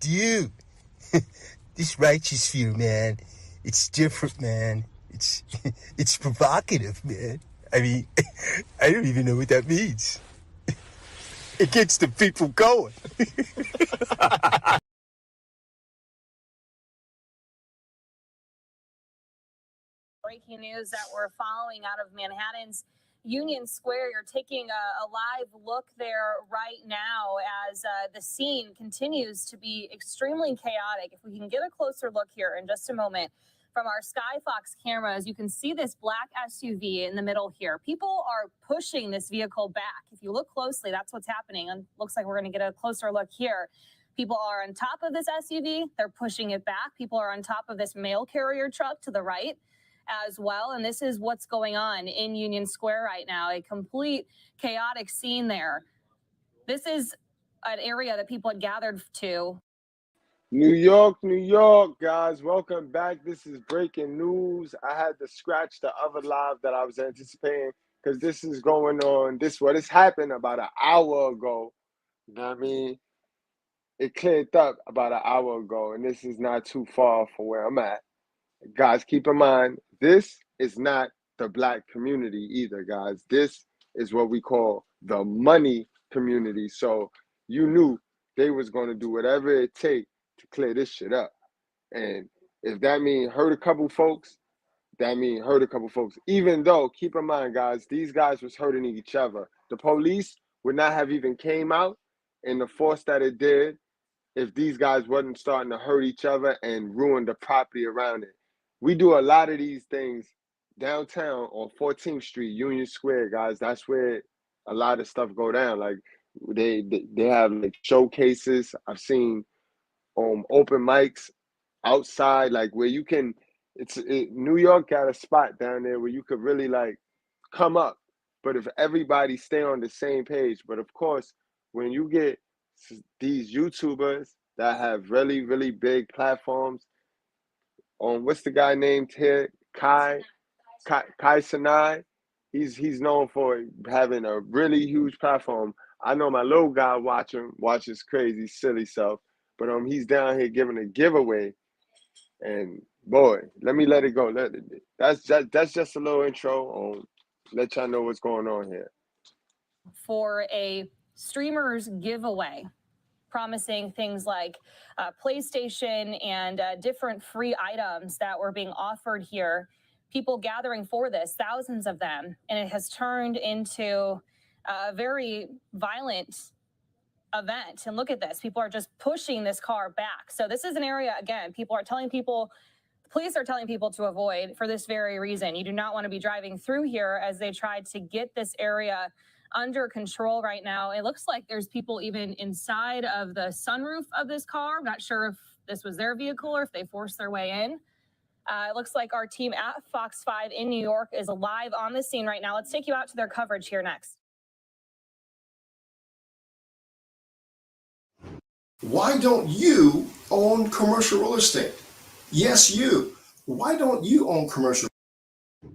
dude, this righteous fear, man, it's different, man. It's it's provocative, man. I mean, I don't even know what that means. It gets the people going. Breaking news that we're following out of Manhattan's Union Square. You're taking a live look there right now as the scene continues to be extremely chaotic. If we can get a closer look here in just a moment from our Skyfox cameras, you can see this black SUV in the middle here. People are pushing this vehicle back. If you look closely, that's what's happening. And looks like we're going to get a closer look here. People are on top of this SUV. They're pushing it back. People are on top of this mail carrier truck to the right as well. And this is what's going on in Union Square right now, a complete chaotic scene there. This is an area that people had gathered to. New York, guys. Welcome back. This is breaking news. I had to scratch the other live that I was anticipating because this is going on. What has happened about an hour ago. You know what I mean? It cleared up about an hour ago, and this is not too far from where I'm at. Guys, keep in mind, this is not the Black community either, guys. This is what we call the money community. So you knew they was going to do whatever it takes to clear this shit up. And if that means hurt a couple folks, that means hurt a couple folks. Even though, keep in mind, guys, these guys was hurting each other. The police would not have even came out in the force that it did if these guys wasn't starting to hurt each other and ruin the property around it. We do a lot of these things downtown on 14th Street, Union Square, guys. That's where a lot of stuff go down. Like they have like showcases. I've seen open mics outside, like where you can. New York got a spot down there where you could really like come up. But if everybody stay on the same page, but of course, when you get these YouTubers that have really, really big platforms, what's the guy named here? Kai Cenat. He's known for having a really huge platform. I know my little guy watches crazy, silly stuff, but he's down here giving a giveaway, and boy, let it go. That's just a little intro. Let y'all know what's going on here. For a streamers giveaway, promising things like PlayStation and different free items that were being offered here. People gathering for this, thousands of them, and it has turned into a very violent event. And look at this, people are just pushing this car back. So this is an area, again, police are telling people to avoid for this very reason. You do not want to be driving through here as they tried to get this area under control right now. It looks like there's people even inside of the sunroof of this car. I'm not sure if this was their vehicle or if they forced their way in. It looks like our team at Fox 5 in New York is live on the scene right now. Let's take you out to their coverage here next. Why don't you own commercial real estate? Yes, you. Why don't you own commercial?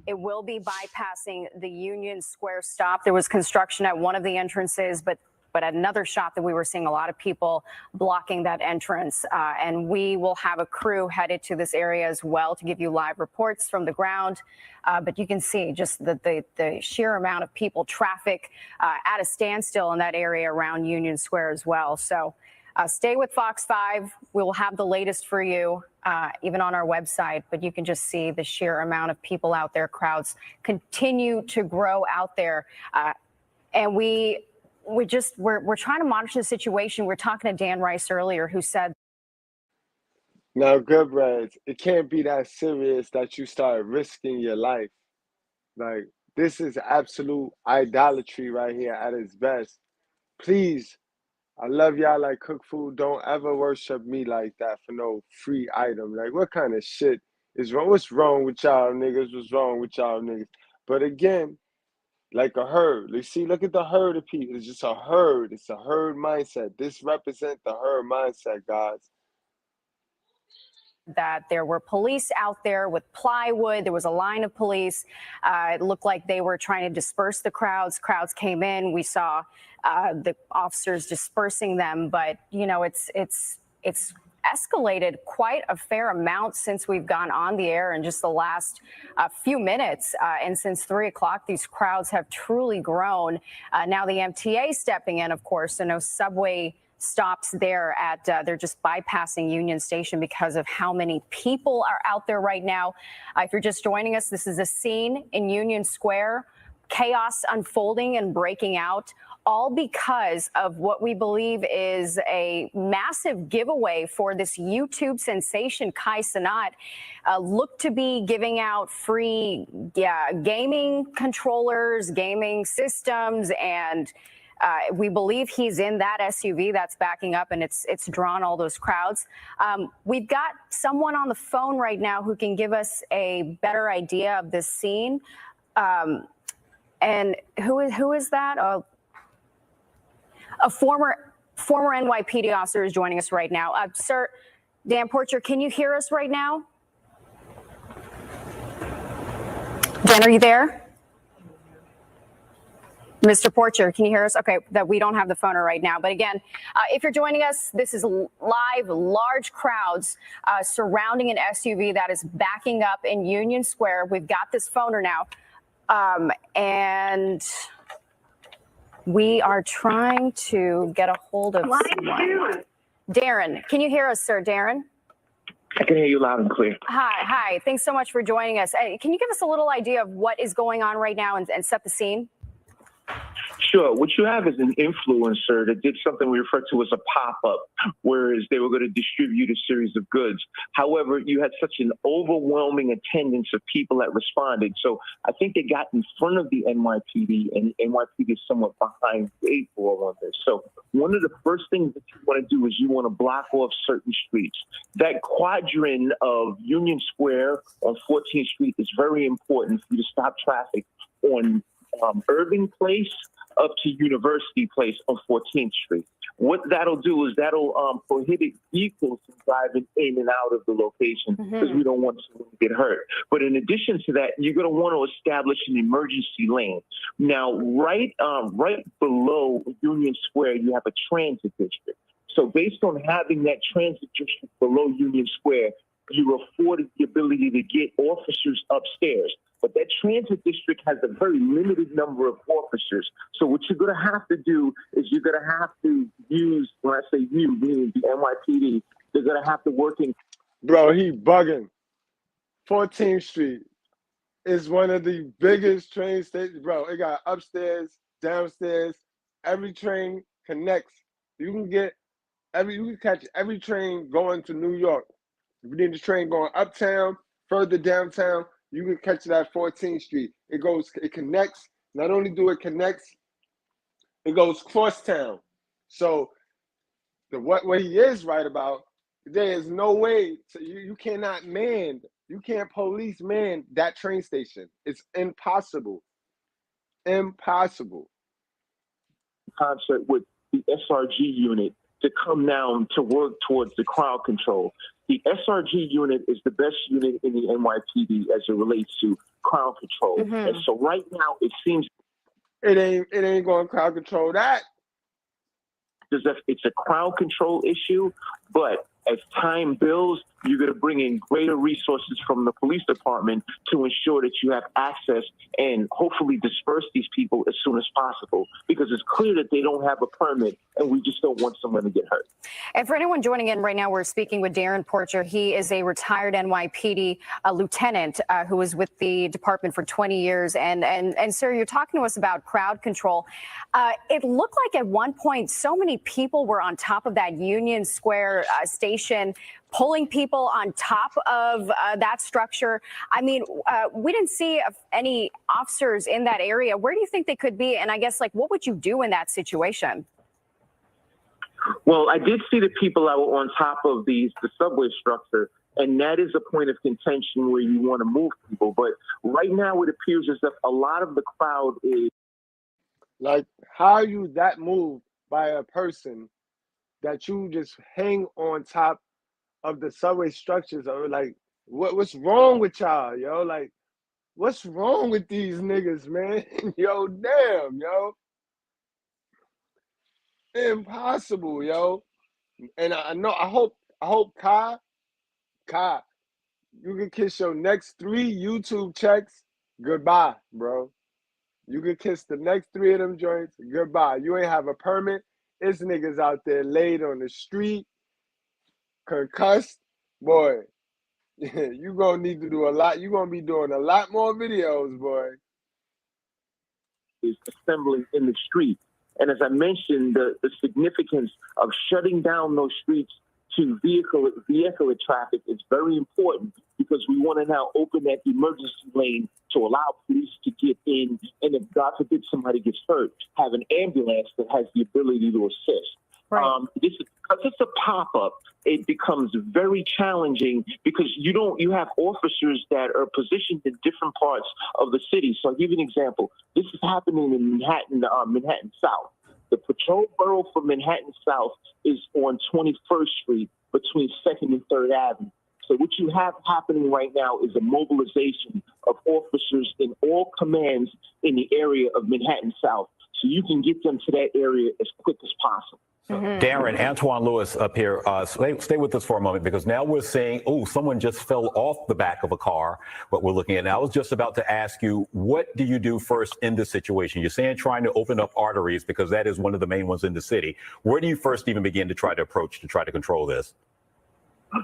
It will be bypassing the Union Square stop. There was construction at one of the entrances, but at another shop that we were seeing a lot of people blocking that entrance. And we will have a crew headed to this area as well to give you live reports from the ground. But you can see just the sheer amount of people, traffic at a standstill in that area around Union Square as well. So stay with Fox 5. We will have the latest for you, even on our website. But you can just see the sheer amount of people out there. Crowds continue to grow out there. And we're trying to monitor the situation. We're talking to Dan Rice earlier, who said, now, Goodbread, it can't be that serious that you start risking your life. Like, this is absolute idolatry right here at its best. Please, I love y'all like cook food. Don't ever worship me like that for no free item. Like, what kind of shit is wrong? What's wrong with y'all niggas? What's wrong with y'all niggas? But again, like a herd. Look at the herd of people. It's just a herd. It's a herd mindset. This represents the herd mindset, guys. That there were police out there with plywood. There was a line of police. It looked like they were trying to disperse the crowds. Crowds came in. We saw the officers dispersing them. But, you know, it's it's escalated quite a fair amount since we've gone on the air in just the last few minutes. And since 3 o'clock, these crowds have truly grown. Now the MTA stepping in, of course, so no subway stops there at, they're just bypassing Union Station because of how many people are out there right now. If you're just joining us, this is a scene in Union Square. Chaos unfolding and breaking out, all because of what we believe is a massive giveaway for this YouTube sensation, Kai Cenat. Looked to be giving out free gaming controllers, gaming systems, and we believe he's in that SUV that's backing up, and it's drawn all those crowds. We've got someone on the phone right now who can give us a better idea of this scene. And who is that? A former NYPD officer is joining us right now. Sir, Dan Porcher, can you hear us right now? Dan, are you there? Mr. Porcher, can you hear us? Okay, that we don't have the phoner right now. But again, if you're joining us, this is live, large crowds surrounding an SUV that is backing up in Union Square. We've got this phoner now. And we are trying to get a hold of someone. Darren, can you hear us, sir? Darren? I can hear you loud and clear. Hi. Thanks so much for joining us. Can you give us a little idea of what is going on right now and set the scene? Sure. What you have is an influencer that did something we refer to as a pop-up, whereas they were going to distribute a series of goods. However, you had such an overwhelming attendance of people that responded. So I think they got in front of the NYPD, and NYPD is somewhat behind the eight ball on this. So one of the first things that you want to do is you want to block off certain streets. That quadrant of Union Square on 14th Street is very important for you to stop traffic on Irving Place up to University Place on 14th Street. What that'll do is that'll prohibit vehicles from driving in and out of the location because we don't want someone to get hurt. But in addition to that, you're going to want to establish an emergency lane. Now, right below Union Square, you have a transit district. So based on having that transit district below Union Square, you're afforded the ability to get officers upstairs. But that transit district has a very limited number of officers. So what you're going to have to do is you're going to have to use, when I say you, meaning the NYPD, they're going to have to work in. Bro, he bugging. 14th Street is one of the biggest train stations. Bro, it got upstairs, downstairs. Every train connects. You can catch every train going to New York. If you need a train going uptown, further downtown, you can catch it at 14th Street. It connects. Not only do it connects, it goes crosstown. So what he is right about, there is no way you can't police man that train station. It's impossible. Impossible. Concert with the SRG unit to come down to work towards the crowd control. The SRG unit is the best unit in the NYPD as it relates to crowd control. And so right now it seems it ain't going to crowd control that. It's a crowd control issue, but as time builds, you're going to bring in greater resources from the police department to ensure that you have access and hopefully disperse these people as soon as possible, because it's clear that they don't have a permit and we just don't want someone to get hurt. And for anyone joining in right now, we're speaking with Darren Porcher. He is a retired NYPD lieutenant who was with the department for 20 years. And sir, you're talking to us about crowd control. It looked like at one point so many people were on top of that Union Square station, pulling people on top of that structure. I mean, we didn't see any officers in that area. Where do you think they could be? And I guess, like, what would you do in that situation? Well, I did see the people that were on top of the subway structure, and that is a point of contention where you want to move people. But right now it appears as if a lot of the crowd is... Like, how are you that moved by a person that you just hang on top of the subway structures? Or like, what's wrong with y'all, yo? Like, what's wrong with these niggas, man? Yo, damn, yo. Impossible, yo. And I hope Kai, you can kiss your next 3 YouTube checks goodbye, bro. You can kiss the next 3 of them joints goodbye. You ain't have a permit. It's niggas out there laid on the street, concussed. Boy, you gonna need to do a lot. You gonna be doing a lot more videos, boy. Is assembling in the street. And as I mentioned, the significance of shutting down those streets to vehicular traffic is very important, because we want to now open that emergency lane to allow police to get in, and if God forbid somebody gets hurt, have an ambulance that has the ability to assist. Right. Because it's a pop-up, it becomes very challenging, because you have officers that are positioned in different parts of the city. So I'll give you an example. This is happening in Manhattan South. The patrol borough for Manhattan South is on 21st Street between 2nd and 3rd Avenue. So what you have happening right now is a mobilization of officers in all commands in the area of Manhattan South, so you can get them to that area as quick as possible. Darren, Antoine Lewis up here. Stay with us for a moment, because now we're saying, oh, someone just fell off the back of a car, what we're looking at. Now, I was just about to ask you, what do you do first in this situation? You're saying trying to open up arteries, because that is one of the main ones in the city. Where do you first even begin to try to approach to try to control this?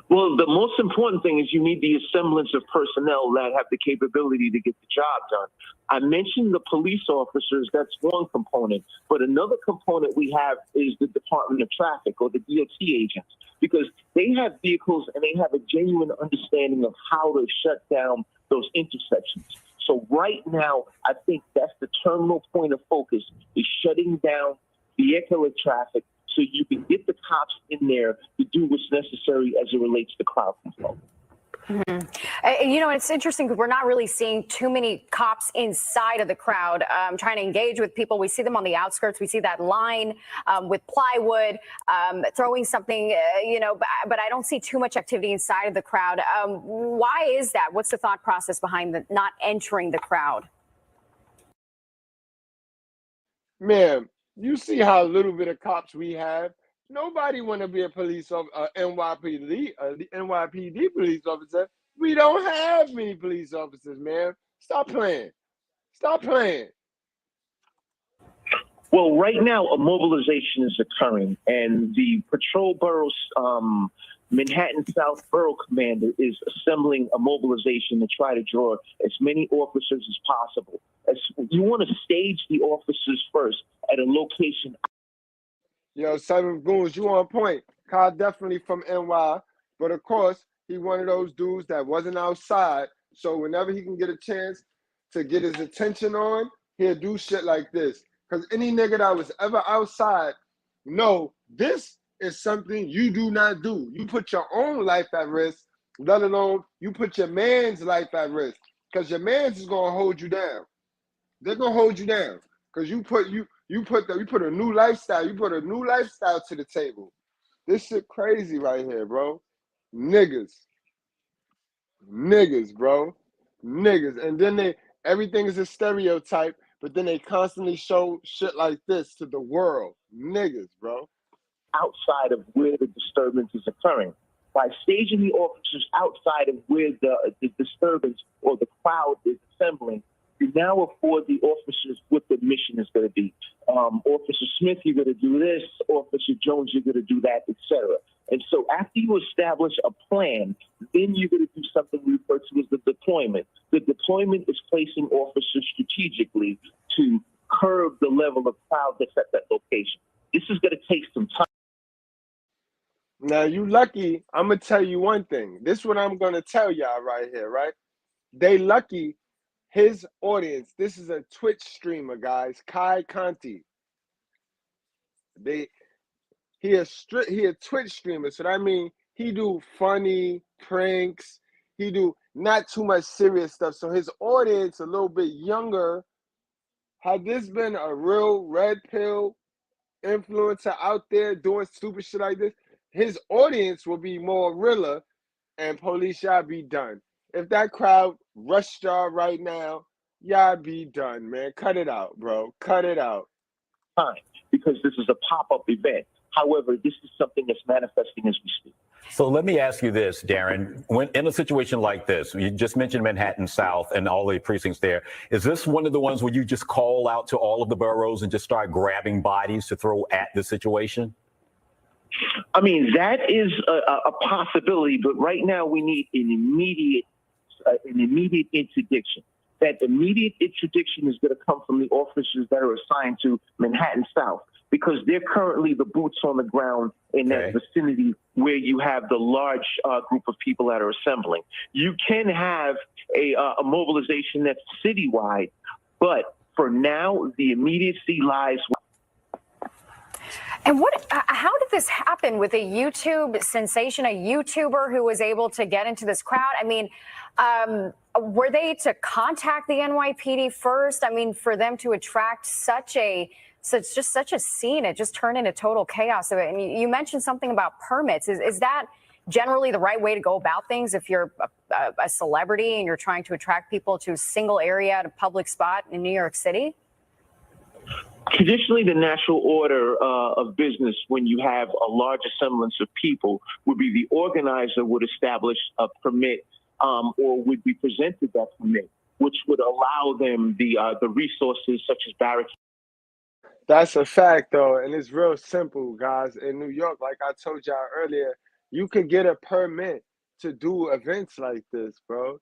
Well, the most important thing is you need the assemblance of personnel that have the capability to get the job done. I mentioned the police officers, that's one component, but another component we have is the Department of Traffic, or the DOT agents, because they have vehicles and they have a genuine understanding of how to shut down those intersections. So right now, I think that's the terminal point of focus, is shutting down vehicular traffic, so you can get the cops in there to do what's necessary as it relates to crowd control. You know, it's interesting because we're not really seeing too many cops inside of the crowd trying to engage with people. We see them on the outskirts. We see that line with plywood, throwing something, but I don't see too much activity inside of the crowd. Why is that? What's the thought process behind the not entering the crowd? Man, you see how little bit of cops we have. Nobody want to be a police officer, NYPD police officer. We don't have many police officers, man. Stop playing. Stop playing. Well, right now, a mobilization is occurring, and the patrol borough's Manhattan South Borough Commander is assembling a mobilization to try to draw as many officers as possible. You want to stage the officers first at a location. Yo, 7 Goons, you on point. Kai definitely from NY, but of course, he one of those dudes that wasn't outside, so whenever he can get a chance to get his attention on, he'll do shit like this. Because any nigga that was ever outside, know this is something you do not do. You put your own life at risk, let alone you put your man's life at risk. Because your man's is going to hold you down. They're going to hold you down. Because you put a new lifestyle. You put a new lifestyle to the table. This shit crazy right here, bro. Niggas, bro. Niggas. And then everything is a stereotype, but then they constantly show shit like this to the world. Niggas, bro. Outside of where the disturbance is occurring. By staging the officers outside of where the disturbance or the crowd is assembling, you now afford the officers what the mission is going to be. Officer Smith, you're going to do this. Officer Jones, you're going to do that, etc. And so after you establish a plan, then you're going to do something we refer to as the deployment. The deployment is placing officers strategically to curb the level of crowd that's at that location. This is going to take some time. Now, you lucky. I'm going to tell you one thing. This is what I'm going to tell y'all right here, right? They lucky. His audience, this is a Twitch streamer, guys. Kai Cenat. He a Twitch streamer, so that means he do funny pranks. He do not too much serious stuff. So his audience a little bit younger. Had this been a real red pill influencer out there doing stupid shit like this, his audience will be more realer, and police y'all be done. If that crowd rushed y'all right now, y'all be done, man. Cut it out, bro. Cut it out. Time, because this is a pop-up event. However, this is something that's manifesting as we speak. So let me ask you this, Darren. When in a situation like this, you just mentioned Manhattan South and all the precincts there. Is this one of the ones where you just call out to all of the boroughs and just start grabbing bodies to throw at the situation? I mean, that is a possibility, but right now we need an immediate interdiction. That immediate interdiction is going to come from the officers that are assigned to Manhattan South, because they're currently the boots on the ground in that vicinity where you have the large group of people that are assembling. You can have a mobilization that's citywide, but for now, the immediacy lies with. And how did this happen with a YouTube sensation, a YouTuber who was able to get into this crowd? I mean, were they to contact the NYPD first? I mean, for them to attract such a scene, it just turned into total chaos. And you mentioned something about permits. Is that generally the right way to go about things if you're a celebrity and you're trying to attract people to a single area at a public spot in New York City? Traditionally, the natural order of business when you have a large assemblance of people would be the organizer would establish a permit or would be presented that permit, which would allow them the resources such as barricades. That's a fact, though, and it's real simple, guys. In New York, like I told y'all earlier, you could get a permit to do events like this, bro.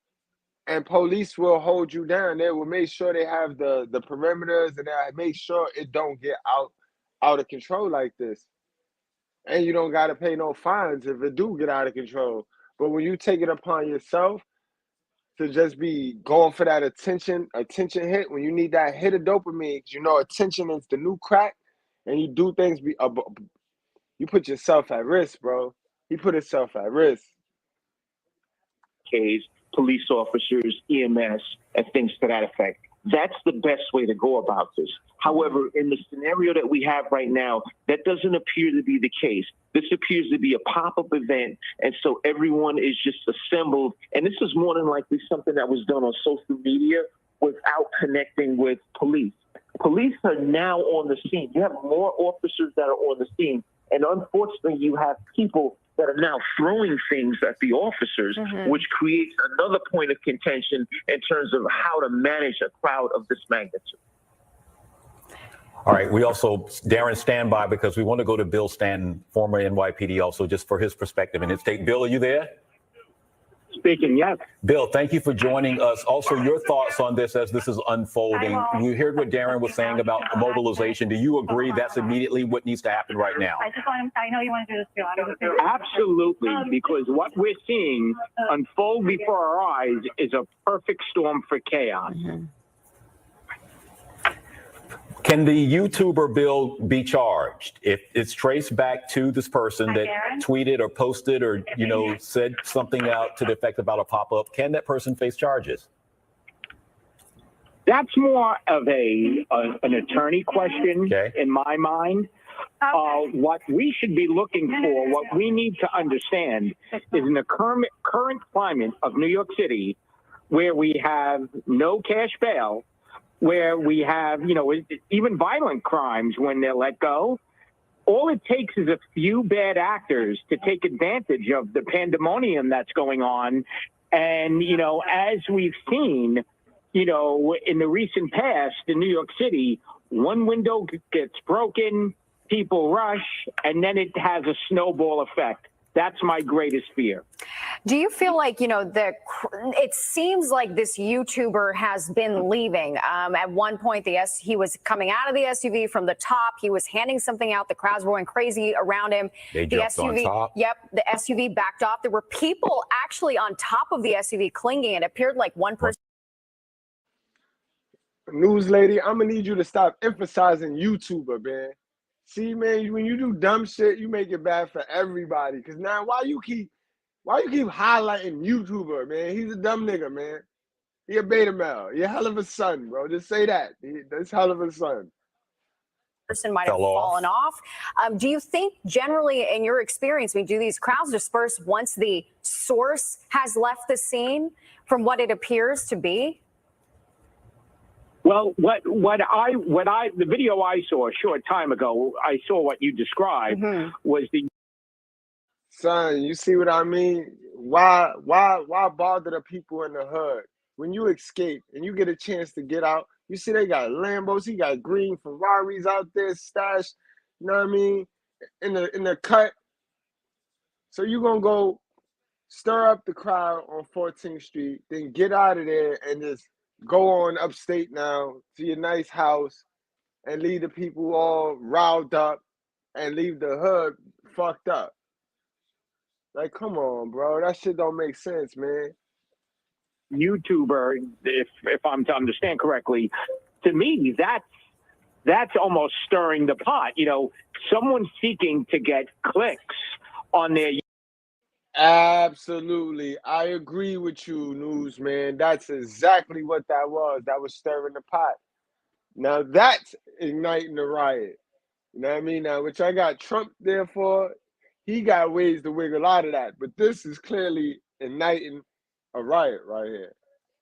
And police will hold you down. They will make sure they have the perimeters, and they'll make sure it don't get out of control like this. And you don't got to pay no fines if it do get out of control. But when you take it upon yourself to just be going for that attention hit, when you need that hit of dopamine, 'cause you know attention is the new crack, and you do things, you put yourself at risk, bro. He put himself at risk. Police officers, EMS, and things to that effect. That's the best way to go about this. However, in the scenario that we have right now, that doesn't appear to be the case. This appears to be a pop-up event, and so everyone is just assembled. And this is more than likely something that was done on social media without connecting with police. Police are now on the scene. You have more officers that are on the scene, and unfortunately, you have people that are now throwing things at the officers, which creates another point of contention in terms of how to manage a crowd of this magnitude. All right. We also, Darren, stand by because we want to go to Bill Stanton, former NYPD, also just for his perspective in his take. Bill, are you there? Speaking, yes. Bill, thank you for joining us. Also, your thoughts on this as this is unfolding. We heard what Darren was saying about mobilization. Do you agree that's immediately what needs to happen right now? I know you want to do this, Bill. Absolutely, because what we're seeing unfold before our eyes is a perfect storm for chaos. Can the YouTuber, Bill, be charged if it's traced back to this person that tweeted or posted or, said something out to the effect about a pop-up? Can that person face charges? That's more of an attorney question in my mind. What we should be looking for, what we need to understand is in the current climate of New York City, where we have no cash bail, where we have, even violent crimes when they're let go. All it takes is a few bad actors to take advantage of the pandemonium that's going on. And, as we've seen, in the recent past in New York City, one window gets broken, people rush, and then it has a snowball effect. That's my greatest fear. Do you feel like, it seems like this YouTuber has been leaving. At one point, he was coming out of the SUV from the top. He was handing something out. The crowds were going crazy around him. They jumped on top. Yep. The SUV backed off. There were people actually on top of the SUV clinging. It appeared like one person. News lady, I'm going to need you to stop emphasizing YouTuber, man. See, man, when you do dumb shit, you make it bad for everybody. Because now, why you keep highlighting YouTuber, man? He's a dumb nigga, man. He a beta male. He a hell of a son, bro. Just say that. That's hell of a son. Person might have fallen off. Do you think generally in your experience, do these crowds disperse once the source has left the scene from what it appears to be? Well, the video I saw a short time ago, I saw what you described was the Son, you see what I mean? Why bother the people in the hood? When you escape and you get a chance to get out, you see they got Lambos, he got green Ferraris out there stashed, you know what I mean? In the cut. So you gonna go stir up the crowd on 14th Street, then get out of there and just go on upstate now to your nice house and leave the people all riled up and leave the hood fucked up. Like, come on, bro. That shit don't make sense, man. YouTuber, if I'm to understand correctly, to me that's almost stirring the pot. You know, someone seeking to get clicks on their. Absolutely. I agree with you, Newsman. That's exactly what that was. That was stirring the pot. Now that's igniting the riot. You know what I mean? Now, which I got Trump there for, he got ways to wiggle out of that. But this is clearly igniting a riot right here.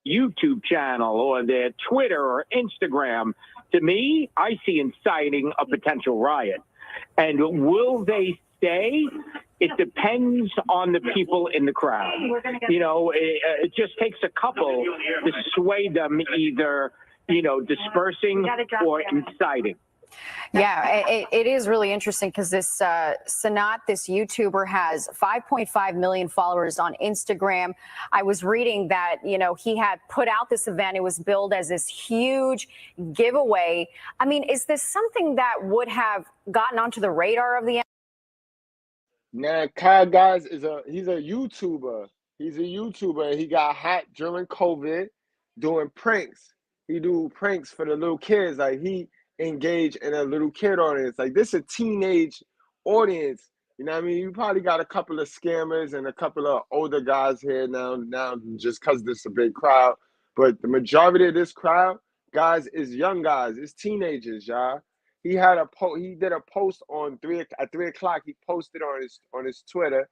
YouTube channel or their Twitter or Instagram, to me, I see inciting a potential riot. And will they stay? It depends on the people in the crowd. You know, it just takes a couple to sway them either, you know, dispersing or inciting. Yeah, it is really interesting because this Cenat, this YouTuber, has 5.5 million followers on Instagram. I was reading that, you know, he had put out this event. It was billed as this huge giveaway. I mean, is this something that would have gotten onto the radar of the? Now, Kai, guys, he's a YouTuber. He's a YouTuber. He got hot during COVID doing pranks. He do pranks for the little kids. Like, he engage in a little kid audience. Like, this a teenage audience. You know what I mean? You probably got a couple of scammers and a couple of older guys here now just because this is a big crowd. But the majority of this crowd, guys, is young guys. It's teenagers, y'all. He had he did a post on at 3 o'clock. He posted on his Twitter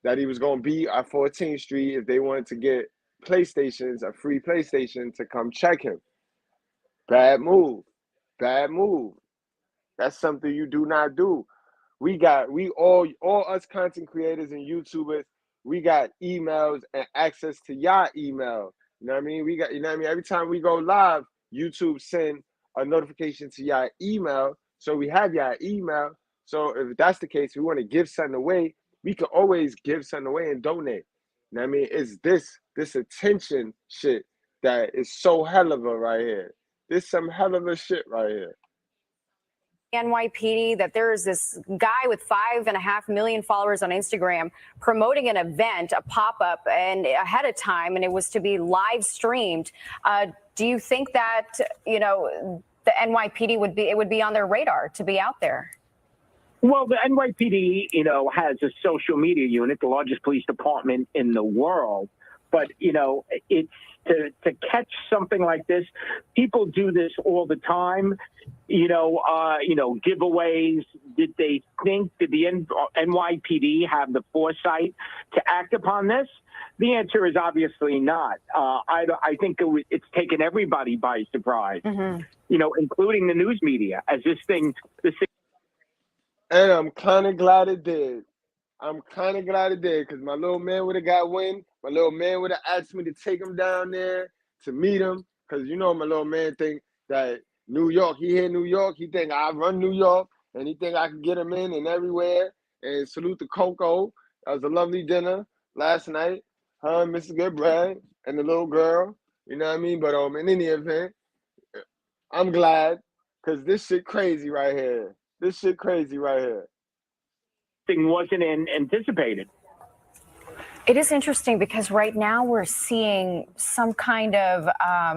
that he was gonna be at 14th Street if they wanted to get PlayStations, a free PlayStation, to come check him. Bad move. Bad move. That's something you do not do. We all us content creators and YouTubers, we got emails and access to y'all email. You know what I mean? We got, you know what I mean? Every time we go live, YouTube send a notification to y'all email. So we have y'all email. So if that's the case, we want to give something away, we can always give something away and donate. You know what I mean? It's this attention shit that is so hell of a right here. This some hell of a shit right here. NYPD, that there is this guy with 5.5 million followers on Instagram promoting an event, a pop-up, and ahead of time, and it was to be live streamed. Do you think that, you know, the NYPD would be on their radar to be out there? Well, the NYPD, you know, has a social media unit, the largest police department in the world. But, you know, it's to catch something like this. People do this all the time. You know, giveaways. Did the NYPD have the foresight to act upon this? The answer is obviously not. I think it's taken everybody by surprise. Mm-hmm. You know, including the news media, as this thing. And I'm kind of glad it did. I'm kind of glad it did, because my little man would have got wind. My little man would have asked me to take him down there to meet him, because you know my little man think that New York, he here in New York, he think I run New York, and he think I can get him in and everywhere. And salute to Coco. That was a lovely dinner last night. Her and Mr.Goodbread and the little girl. You know what I mean? But in any event, I'm glad, because this shit crazy right here. This shit crazy right here. Wasn't anticipated. It is interesting because right now we're seeing some kind of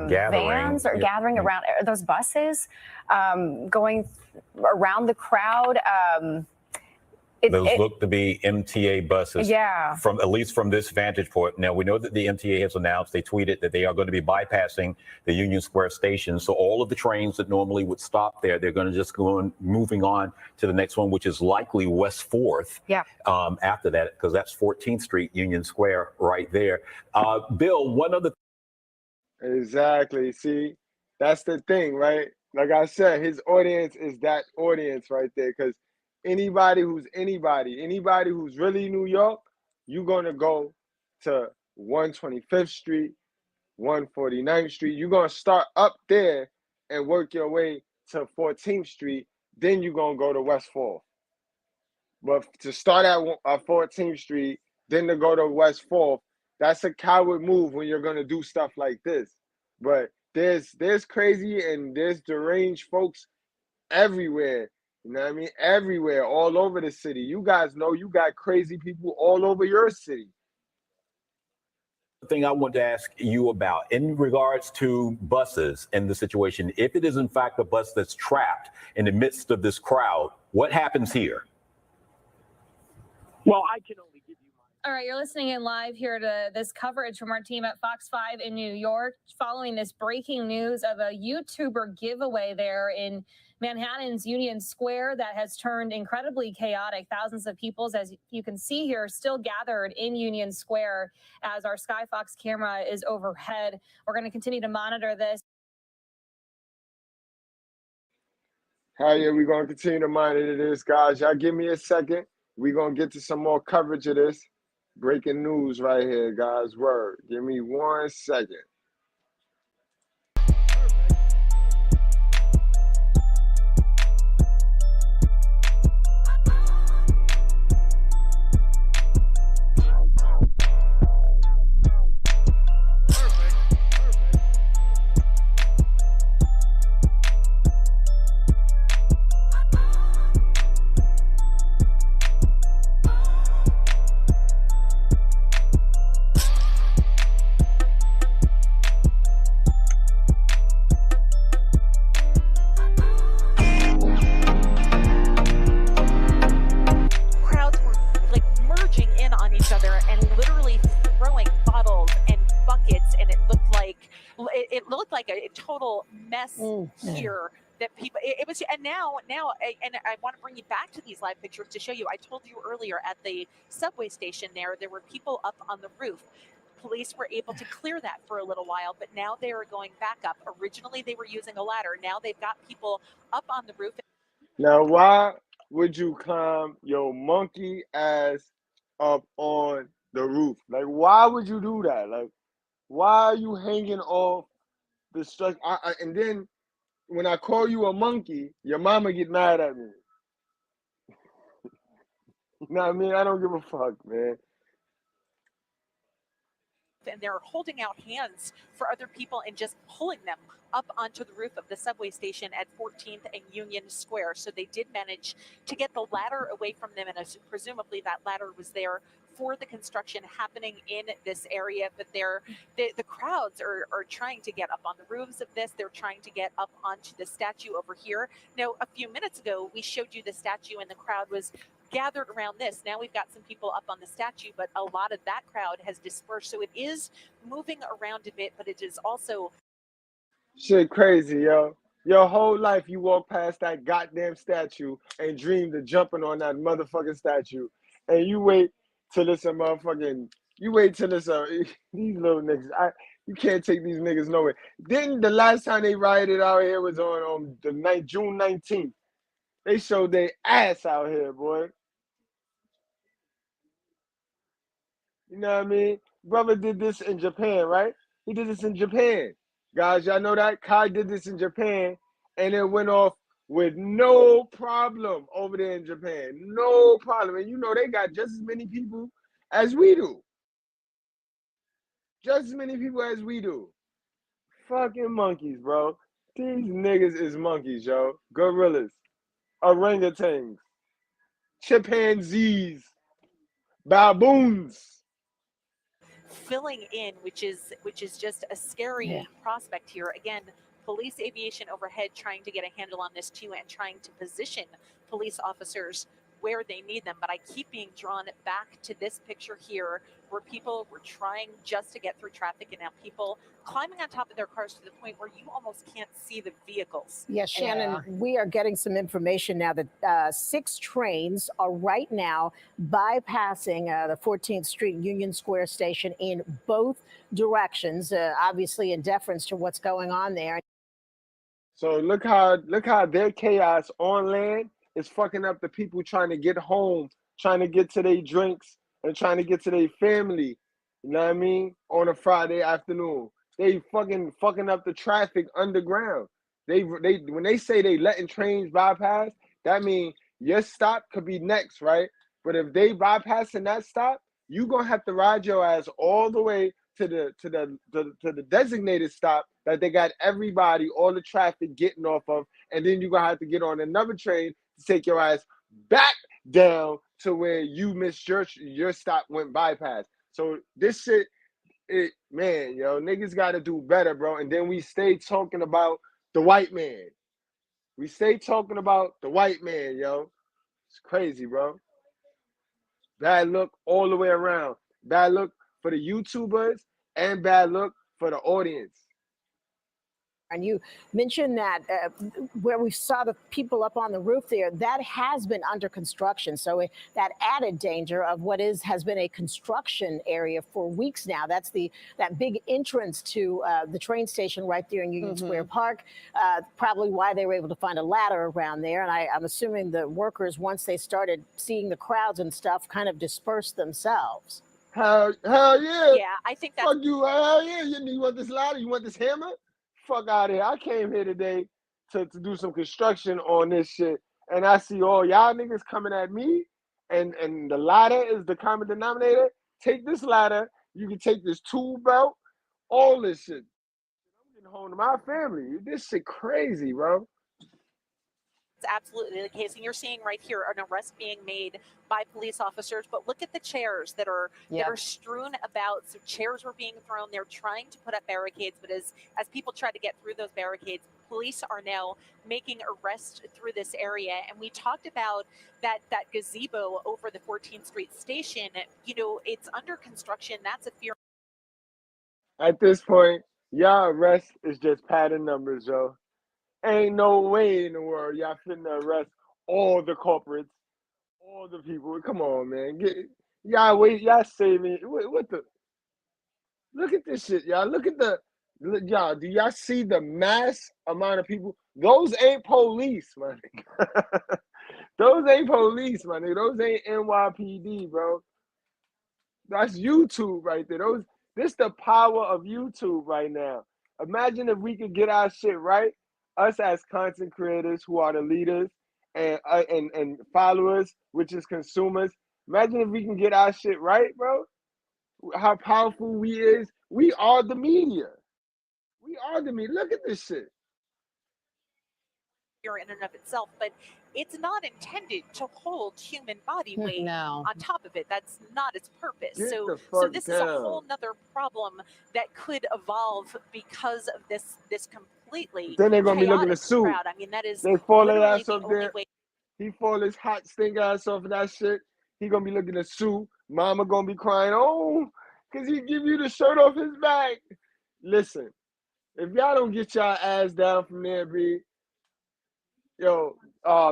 vans or gathering around those buses going around the crowd. Those look to be MTA buses, from at least from this vantage point. Now, we know that the MTA has announced, they tweeted that they are going to be bypassing the Union Square station. So all of the trains that normally would stop there, they're going to just go on, moving on to the next one, which is likely West 4th. After that, because that's 14th Street, Union Square right there. Bill, one other. Exactly. See, that's the thing, right? Like I said, his audience is that audience right there, because Anybody who's really New York, you're going to go to 125th Street, 149th Street. You're going to start up there and work your way to 14th Street. Then you're going to go to West 4th. But to start at 14th Street, then to go to West 4th, that's a coward move when you're going to do stuff like this. But there's crazy and there's deranged folks everywhere. You know what I mean? Everywhere, all over the city. You guys know you got crazy people all over your city. The thing I wanted to ask you about in regards to buses and the situation, if it is in fact a bus that's trapped in the midst of this crowd, what happens here? Well, I can only give you my... All right, you're listening in live here to this coverage from our team at Fox 5 in New York, following this breaking news of a YouTuber giveaway there in Manhattan's Union Square that has turned incredibly chaotic. Thousands of people, as you can see here, still gathered in Union Square as our Sky Fox camera is overhead. We're going to continue to monitor this. Hell yeah, we're going to continue to monitor this, guys. Y'all give me a second. We're going to get to some more coverage of this. Breaking news right here, guys. Word. Give me 1 second. Total mess here that people it was, and now and I want to bring you back to these live pictures to show you. I told you earlier at the subway station there were people up on the roof. Police were able to clear that for a little while, but now they are going back up. Originally they were using a ladder. Now they've got people up on the roof. Now why would you climb your monkey ass up on the roof? Like, why would you do that? Like, why are you hanging off the structure? And then when I call you a monkey, your mama get mad at me. You know what I mean? I don't give a fuck, man. And they're holding out hands for other people and just pulling them up onto the roof of the subway station at 14th and Union Square. So they did manage to get the ladder away from them, and presumably that ladder was there for the construction happening in this area. But the crowds are trying to get up on the roofs of this. They're trying to get up onto the statue over here. Now, a few minutes ago, we showed you the statue and the crowd was gathered around this. Now we've got some people up on the statue, but a lot of that crowd has dispersed. So it is moving around a bit, but it is also... Shit crazy, yo. Your whole life you walk past that goddamn statue and dreamed of jumping on that motherfucking statue. And you wait till it's a motherfucking... You wait till it's a... These little niggas... You can't take these niggas nowhere. Then the last time they rioted out here was on June 19th. They showed their ass out here, boy. You know what I mean? Brother did this in Japan, right? He did this in Japan. Guys, y'all know that? Kai did this in Japan, and it went off with no problem over there in Japan. No problem. And you know they got just as many people as we do. Just as many people as we do. Fucking monkeys, bro. These niggas is monkeys, yo. Gorillas. Orangutans. Chimpanzees. Baboons. Filling in, which is just a scary prospect here. Again, police aviation overhead trying to get a handle on this too, and trying to position police officers where they need them. But I keep being drawn back to this picture here where people were trying just to get through traffic, and now people climbing on top of their cars to the point where you almost can't see the vehicles. Yes, Shannon, we are getting some information now that 6 trains are right now bypassing the 14th Street Union Square station in both directions, obviously in deference to what's going on there. So look how their chaos on land is fucking up the people trying to get home, trying to get to their drinks, and trying to get to their family. You know what I mean? On a Friday afternoon. They fucking up the traffic underground. They when they say they letting trains bypass, that means your stop could be next, right? But if they bypassing that stop, you gonna have to ride your ass all the way to the designated stop that they got everybody, all the traffic getting off of, and then you're gonna have to get on another train to take your ass back down to where you missed your stop went bypass. So this shit, man, yo, niggas gotta do better, bro. And then we stay talking about the white man. We stay talking about the white man, yo. It's crazy, bro. Bad look all the way around. Bad look for the YouTubers and bad look for the audience. And you mentioned that where we saw the people up on the roof there, that has been under construction. So that added danger of what has been a construction area for weeks now. That's that big entrance to the train station right there in Union Square Park. Probably why they were able to find a ladder around there. And I'm assuming the workers, once they started seeing the crowds and stuff, kind of dispersed themselves. Hell yeah. Yeah, I think that's... Fuck you, hell yeah. You want this ladder? You want this hammer? Fuck out of here. I came here today to do some construction on this shit, and I see all y'all niggas coming at me, and the ladder is the common denominator. Take this ladder. You can take this tool belt, all this shit. I'm getting home to my family. This shit crazy, bro. It's absolutely the case, and you're seeing right here an arrest being made by police officers. But look at the chairs that are strewn about. So chairs were being thrown. They're trying to put up barricades, but as people try to get through those barricades, police are now making arrests through this area. And we talked about that gazebo over the 14th Street station. You know, it's under construction. That's a fear. At this point, y'all arrest is just padding numbers, yo. Ain't no way in the world y'all finna arrest all the culprits, all the people. Come on, man. Y'all saving. What the? Look at this shit, y'all. Y'all, do y'all see the mass amount of people? Those ain't police, man. Those ain't police, man. Those ain't NYPD, bro. That's YouTube right there. This the power of YouTube right now. Imagine if we could get our shit right. Us as content creators who are the leaders and followers, which is consumers. Imagine if we can get our shit right, bro. How powerful we is. We are the media. We are the media. Look at this shit. In and of itself, but it's not intended to hold human body weight on top of it. That's not its purpose. So this is a whole nother problem that could evolve because of this completely. Then they're gonna be looking to sue. Crowd. I mean, that is they fall their ass the up there. He fall his hot stink ass off of that shit. He gonna be looking to sue. Mama gonna be crying, oh, cause he give you the shirt off his back. Listen, if y'all don't get y'all ass down from there, B. Yo,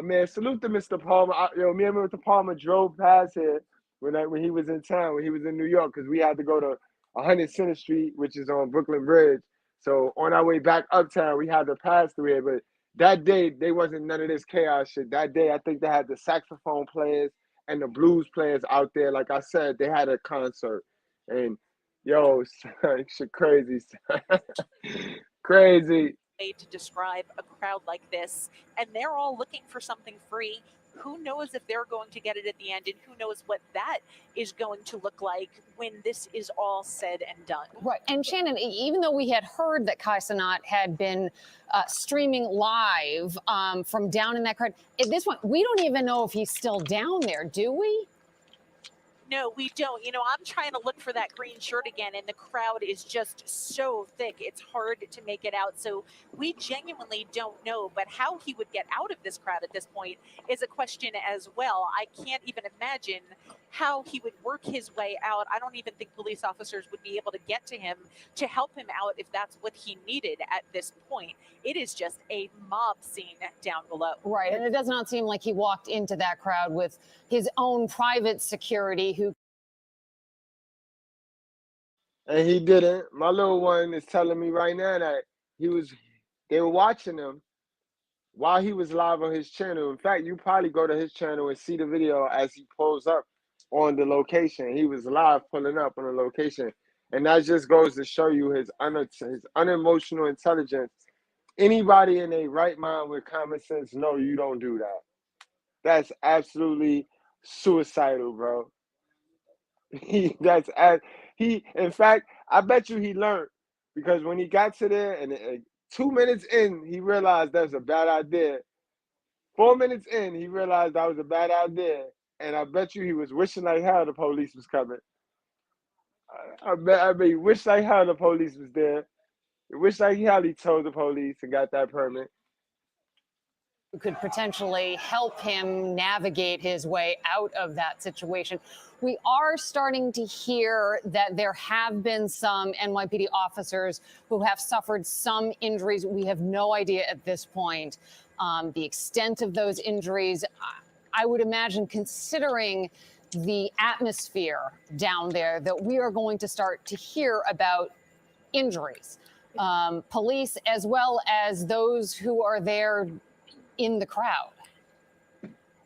man, salute to Mr. Palmer. Me and Mr. Palmer drove past here when he was in town, when he was in New York, because we had to go to 100 Center Street, which is on Brooklyn Bridge. So on our way back uptown, we had to pass through here. But that day, they wasn't none of this chaos shit. That day, I think they had the saxophone players and the blues players out there. Like I said, they had a concert. And, yo, shit crazy. Crazy. To describe a crowd like this, and they're all looking for something free. Who knows if they're going to get it at the end, and who knows what that is going to look like when this is all said and done. Right. And Shannon, even though we had heard that Kai Cenat had been streaming live from down in that crowd, at this point, we don't even know if he's still down there, do we? No, we don't. You know, I'm trying to look for that green shirt again, and the crowd is just so thick. It's hard to make it out. So we genuinely don't know. But how he would get out of this crowd at this point is a question as well. I can't even imagine how he would work his way out. I don't even think police officers would be able to get to him to help him out if that's what he needed at this point. It is just a mob scene down below. Right. And it does not seem like he walked into that crowd with his own private security who. And he didn't. My little one is telling me right now that they were watching him while he was live on his channel. In fact, you probably go to his channel and see the video as he pulls up on the location. He was live pulling up on the location. And that just goes to show you his unemotional intelligence. Anybody in a right mind with common sense, no, you don't do that. That's absolutely suicidal, bro. In fact, I bet you he learned, because when he got to there and 2 minutes in, he realized that was a bad idea. 4 minutes in, he realized that was a bad idea. And I bet you he was wishing like hell the police was coming. I mean, wish like hell the police was there. Wish like hell he told the police and got that permit. Could potentially help him navigate his way out of that situation. We are starting to hear that there have been some NYPD officers who have suffered some injuries. We have no idea at this point the extent of those injuries. I would imagine, considering the atmosphere down there, that we are going to start to hear about injuries. Police, as well as those who are there in the crowd.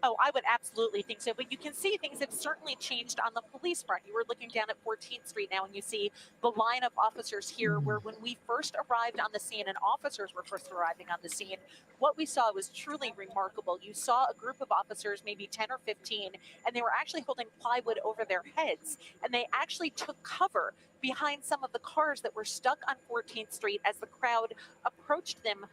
Oh, I would absolutely think so. But you can see things have certainly changed on the police front. You were looking down at 14th Street now, and you see the line of officers here, where when we first arrived on the scene and officers were first arriving on the scene, what we saw was truly remarkable. You saw a group of officers, maybe 10 or 15, and they were actually holding plywood over their heads. And they actually took cover behind some of the cars that were stuck on 14th Street as the crowd approached them,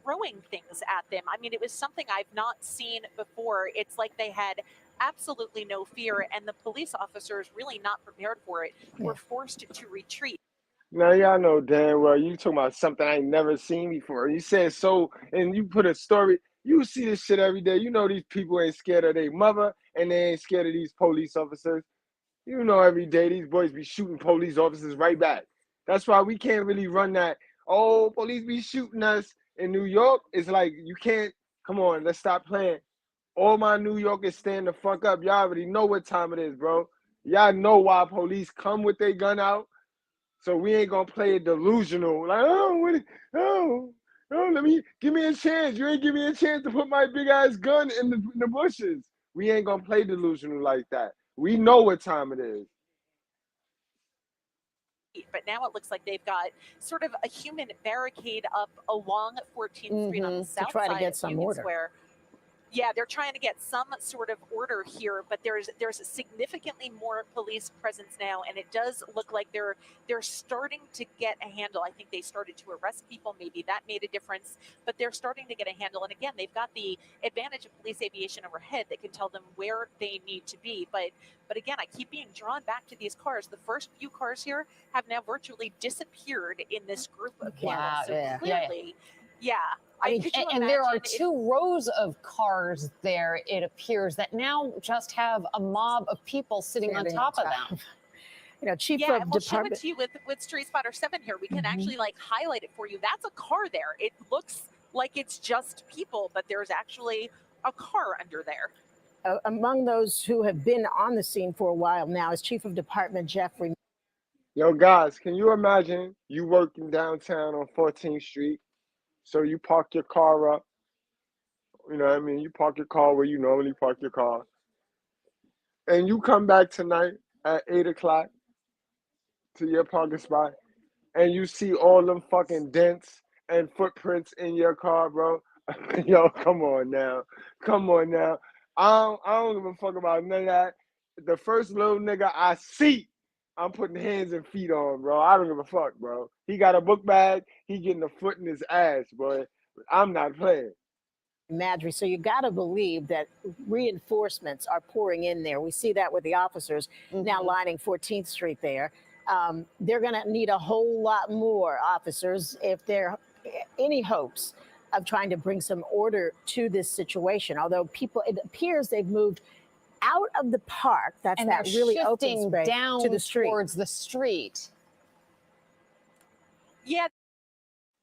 throwing things at them. I mean, it was something I've not seen before. It's like they had absolutely no fear, and the police officers, really not prepared for it, were forced to retreat. Now, y'all know damn well you talking about something I ain't never seen before. You said so, and you put a story. You see this shit every day. You know these people ain't scared of their mother, and they ain't scared of these police officers. You know every day these boys be shooting police officers right back. That's why we can't really run that, oh, police be shooting us. In New York, it's like, you can't, come on, let's stop playing. All my New Yorkers stand the fuck up. Y'all already know what time it is, bro. Y'all know why police come with their gun out. So we ain't gonna play it delusional. Like, give me a chance. You ain't give me a chance to put my big ass gun in the bushes. We ain't gonna play delusional like that. We know what time it is. But now it looks like they've got sort of a human barricade up along 14th Street on the south to try side to get of some Union order. Square. Yeah, they're trying to get some sort of order here, but there's significantly more police presence now, and it does look like they're starting to get a handle. I think they started to arrest people. Maybe that made a difference, but they're starting to get a handle. And again, they've got the advantage of police aviation overhead that can tell them where they need to be. But again, I keep being drawn back to these cars. The first few cars here have now virtually disappeared in this group of people. Wow, So clearly, yeah. I mean, and there are two rows of cars there, it appears, that now just have a mob of people sitting on top of them. You know, Chief yeah, of we'll show it Department. to you with Street Spotter 7 here. We can actually like highlight it for you. That's a car there. It looks like it's just people, but there's actually a car under there. Among those who have been on the scene for a while now is Chief of Department Jeffrey. Yo, guys, can you imagine you working downtown on 14th Street? So you park your car up, you know what I mean? You park your car where you normally park your car. And you come back tonight at 8 o'clock to your parking spot, and you see all them fucking dents and footprints in your car, bro. Yo, come on now. Come on now. I don't give a fuck about none of that. The first little nigga I see, I'm putting hands and feet on, bro. I don't give a fuck, bro. He got a book bag. He getting a foot in his ass, boy. I'm not playing. Madry, so you got to believe that reinforcements are pouring in there. We see that with the officers now lining 14th Street there. They're going to need a whole lot more officers if there are any hopes of trying to bring some order to this situation. Although it appears they've moved out of the park, that's and that really open space, down to the street. Towards the street. Yeah.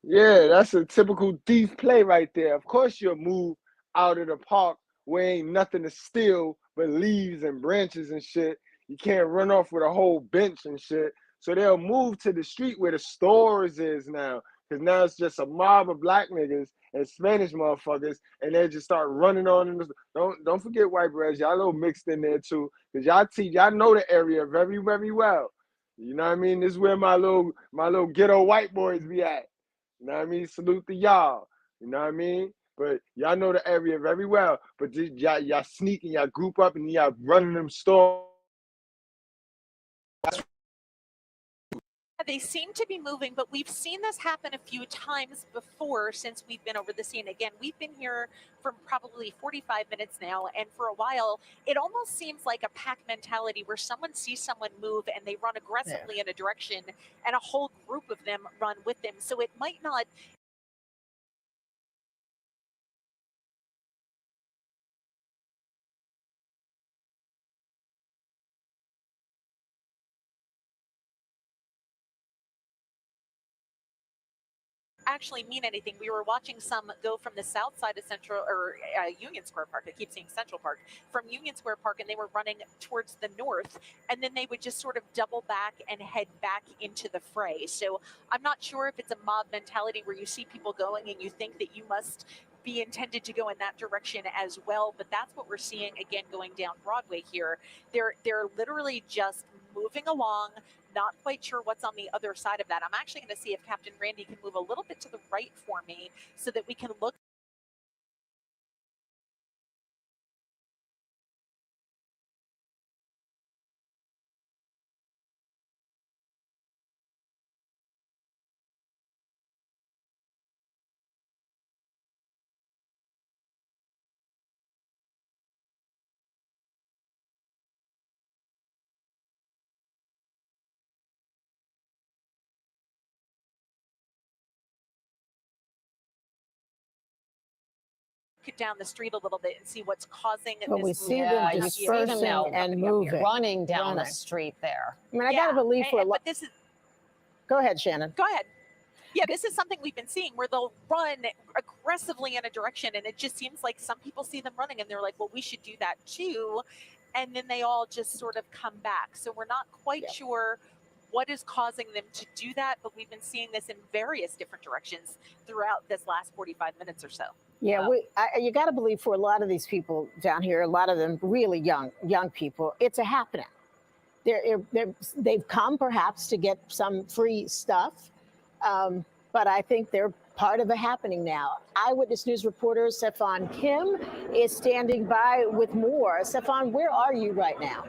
Yeah, that's a typical thief play right there. Of course you'll move out of the park where ain't nothing to steal but leaves and branches and shit. You can't run off with a whole bench and shit. So they'll move to the street where the stores is now. Because now it's just a mob of black niggas and Spanish motherfuckers, and they just start running on. Don't forget white breads, y'all a little mixed in there too, because y'all know the area very, very well. You know what I mean? This is where my little ghetto white boys be at. You know what I mean? Salute to y'all. You know what I mean? But y'all know the area very well. But y'all sneak and y'all group up and y'all running them stores. They seem to be moving, but we've seen this happen a few times before since we've been over the scene. Again, we've been here for probably 45 minutes now, and for a while, it almost seems like a pack mentality where someone sees someone move and they run aggressively in a direction, and a whole group of them run with them. So it might not actually mean anything. We were watching some go from the south side of Central or Union Square Park. I keep saying Central Park, from Union Square Park, and they were running towards the north, and then they would just sort of double back and head back into the fray. So I'm not sure if it's a mob mentality where you see people going and you think that you must be intended to go in that direction as well, but that's what we're seeing again going down Broadway here. They're literally just moving along, not quite sure what's on the other side of that. I'm actually going to see if Captain Randy can move a little bit to the right for me so that we can look down the street a little bit and see what's causing this we see them dispersing and moving, running down the street there. I mean, I gotta believe for a lot. This is. Go ahead, Shannon. Go ahead. Yeah, this is something we've been seeing where they'll run aggressively in a direction, and it just seems like some people see them running and they're like, well, we should do that too. And then they all just sort of come back. So we're not quite sure what is causing them to do that, but we've been seeing this in various different directions throughout this last 45 minutes or so. Yeah, you got to believe for a lot of these people down here, a lot of them really young people, it's a happening. They've come perhaps to get some free stuff, but I think they're part of a happening now. Eyewitness News reporter Stefan Kim is standing by with more. Stefan, where are you right now?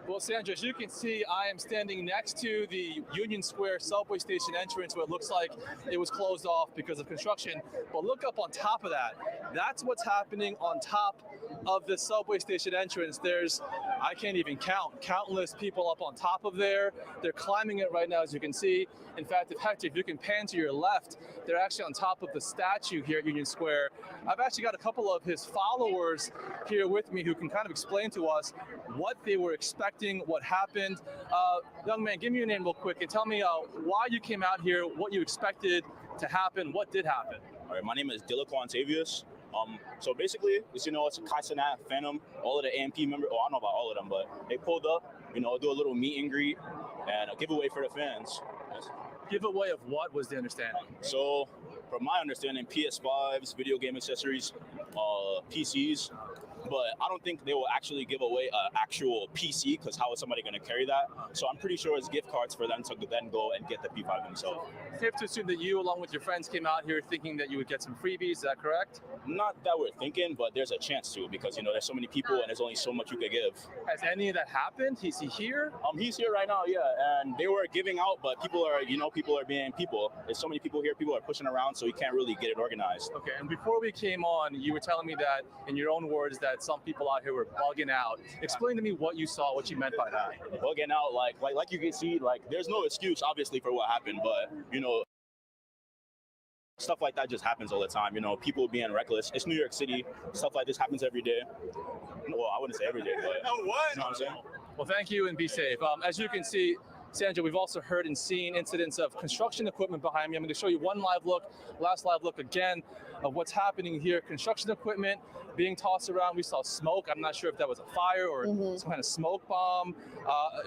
Well, Sandra, as you can see, I am standing next to the Union Square subway station entrance where it looks like it was closed off because of construction. But look up on top of that. That's what's happening on top of the subway station entrance. There's, I can't even count, countless people up on top of there. They're climbing it right now, as you can see. In fact, if you can pan to your left, they're actually on top of the statue here at Union Square. I've actually got a couple of his followers here with me who can kind of explain to us what they were expecting, what happened. Young man, give me your name real quick and tell me why you came out here, what you expected to happen, what did happen. All right, my name is Dilaquan Tavius. So basically, it's Kai Cenat, Phantom, all of the AMP members. Oh, I don't know about all of them, but they pulled up, do a little meet and greet and a giveaway for the fans. Yes. Giveaway of what was the understanding? So, from my understanding, PS5s, video game accessories, PCs. But I don't think they will actually give away an actual PC because how is somebody going to carry that? So I'm pretty sure it's gift cards for them to then go and get the P5 themselves. Safe to assume that you, along with your friends, came out here thinking that you would get some freebies. Is that correct? Not that we're thinking, but there's a chance to because, there's so many people and there's only so much you could give. Has any of that happened? Is he here? He's here right now, yeah. And they were giving out, but people are, people are being people. There's so many people here. People are pushing around, so you can't really get it organized. Okay, and before we came on, you were telling me that, in your own words, that some people out here were bugging out. Explain to me what you saw, what you meant by that. Bugging out, like you can see, there's no excuse, obviously, for what happened, but, stuff like that just happens all the time. People being reckless. It's New York City. Stuff like this happens every day. Well, I wouldn't say every day, but you know what I'm saying? Well, thank you and be safe. As you can see, Sandra, we've also heard and seen incidents of construction equipment behind me. I'm going to show you one last live look again of what's happening here. Construction equipment being tossed around. We saw smoke. I'm not sure if that was a fire or some kind of smoke bomb.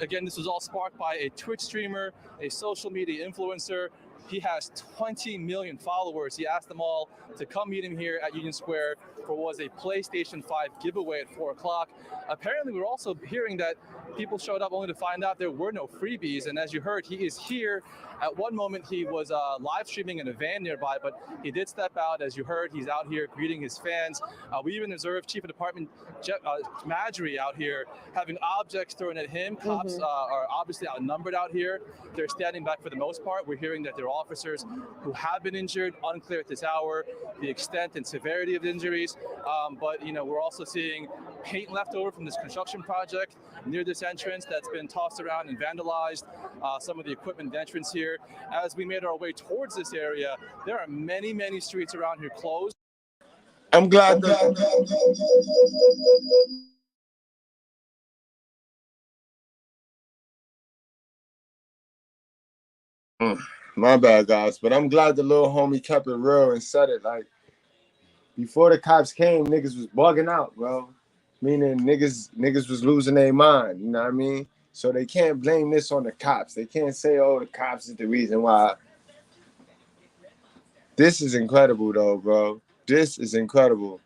Again, this was all sparked by a Twitch streamer, a social media influencer He has 20 million followers. He asked them all to come meet him here at Union Square for what was a PlayStation 5 giveaway at 4 o'clock. Apparently, we're also hearing that people showed up only to find out there were no freebies. And as you heard, he is here. At one moment, he was live streaming in a van nearby, but he did step out. As you heard, he's out here greeting his fans. We even observed Chief of Department Madry out here having objects thrown at him. Cops are obviously outnumbered out here. They're standing back for the most part. We're hearing that there are officers who have been injured, unclear at this hour, the extent and severity of the injuries. But, you know, we're also seeing paint left over from this construction project near this entrance that's been tossed around and vandalized. Some of the equipment at the entrance here. As we made our way towards this area, there are many, many streets around here closed. I'm glad that my bad, guys, but I'm glad the little homie kept it real and said it. Like, before the cops came, niggas was bugging out, bro. Meaning niggas was losing their mind, you know what I mean? So they can't blame this on the cops. They can't say, oh, the cops is the reason why. This is incredible, though, bro. This is incredible.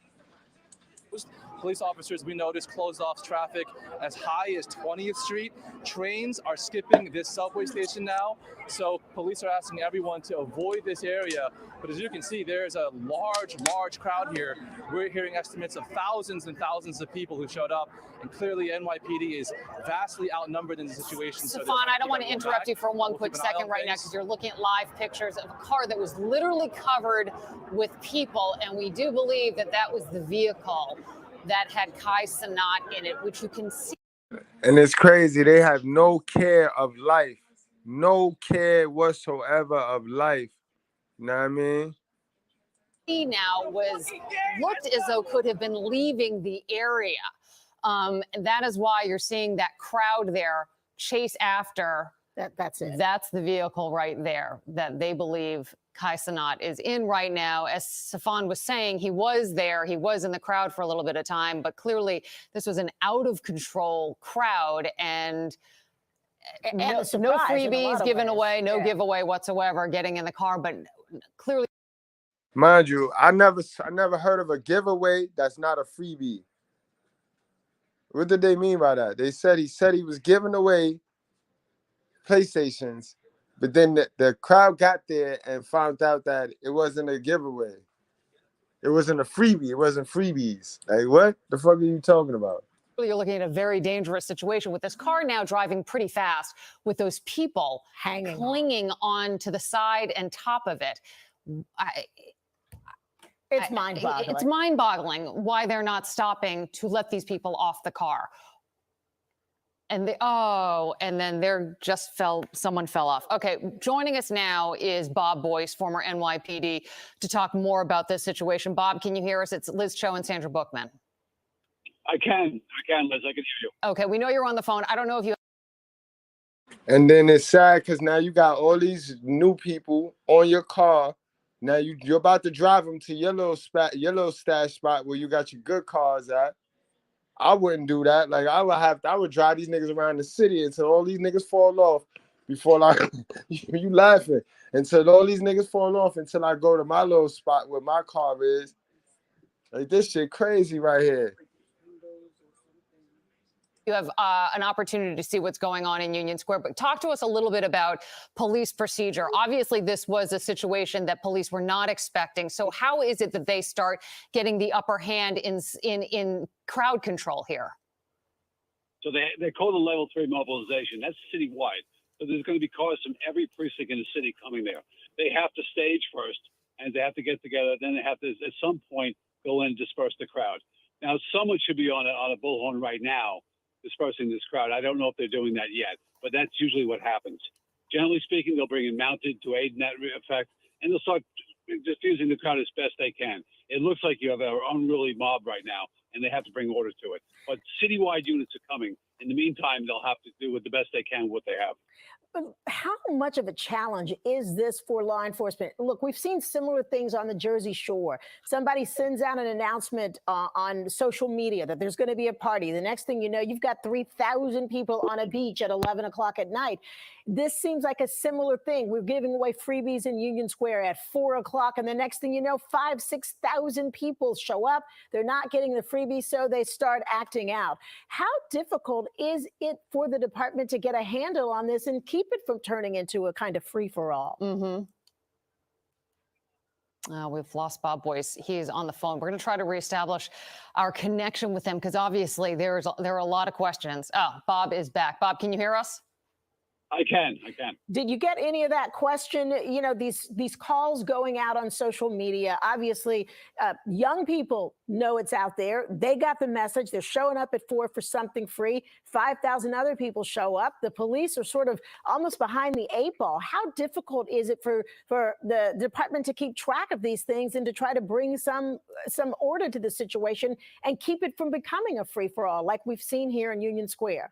Police officers, we noticed, closed off traffic as high as 20th Street. Trains are skipping this subway station now, so police are asking everyone to avoid this area. But as you can see, there's a large crowd here. We're hearing estimates of thousands and thousands of people who showed up, and clearly NYPD is vastly outnumbered in the situation. Stefan, I don't want to interrupt you for one quick second right now because you're looking at live pictures of a car that was literally covered with people, and we do believe that that was the vehicle that had Kai Cenat in it, which you can see. And it's crazy. They have no care of life. No care whatsoever of life. You know what I mean? He now looked as though could have been leaving the area. And that is why you're seeing that crowd there chase after. That's it. That's the vehicle right there that they believe Kai Cenat is in right now. As Stefan was saying, he was there. He was in the crowd for a little bit of time, but clearly this was an out of control crowd and no freebies given away, no giveaway whatsoever getting in the car, but clearly. Mind you, I never heard of a giveaway that's not a freebie. What did they mean by that? They said he was giving away PlayStations, but then the crowd got there and found out that it wasn't a giveaway. It wasn't a freebie. It wasn't freebies. Like, what the fuck are you talking about? You're looking at a very dangerous situation with this car now driving pretty fast with those people clinging on to the side and top of it. It's mind-boggling. It's mind-boggling why they're not stopping to let these people off the car. And then someone fell off. Okay, joining us now is Bob Boyce, former NYPD, to talk more about this situation. Bob, can you hear us? It's Liz Cho and Sandra Bookman. I can, Liz. I can hear you. Okay, we know you're on the phone. I don't know if you. And then it's sad because now you got all these new people on your car. Now you're about to drive them to your little stash spot where you got your good cars at. I wouldn't do that. Like, I would drive these niggas around the city until all these niggas fall off before you laughing. Until all these niggas fall off until I go to my little spot where my car is. Like, this shit crazy right here. You have an opportunity to see what's going on in Union Square, but talk to us a little bit about police procedure. Obviously, this was a situation that police were not expecting. So how is it that they start getting the upper hand in crowd control here? So they call the level 3 mobilization. That's citywide. So there's going to be cars from every precinct in the city coming there. They have to stage first, and they have to get together. Then they have to, at some point, go in and disperse the crowd. Now, someone should be on a bullhorn right now, dispersing this crowd. I don't know if they're doing that yet, but that's usually what happens. Generally speaking, they'll bring in mounted to aid in that effect, and they'll start diffusing the crowd as best they can. It looks like you have an unruly mob right now, and they have to bring order to it. But citywide units are coming. In the meantime, they'll have to do the best they can with what they have. how much of a challenge is this for law enforcement? Look, we've seen similar things on the Jersey Shore. Somebody sends out an announcement on social media that there's going to be a party. The next thing you know, you've got 3,000 people on a beach at 11 o'clock at night. This seems like a similar thing. We're giving away freebies in Union Square at 4 o'clock, and the next thing you know, 5,000 to 6,000 people show up. They're not getting the freebies, so they start acting out. How difficult is it for the department to get a handle on this and keep it from turning into a kind of free-for-all? We've lost Bob Boyce. He's on the phone. We're going to try to reestablish our connection with him because obviously there are a lot of questions. Oh, Bob is back. Bob, can you hear us? I can. Did you get any of that question? You know, these calls going out on social media, obviously young people know it's out there. They got the message. They're showing up at 4 for something free. 5,000 other people show up. The police are sort of almost behind the 8 ball. How difficult is it for the department to keep track of these things and to try to bring some order to the situation and keep it from becoming a free-for-all like we've seen here in Union Square?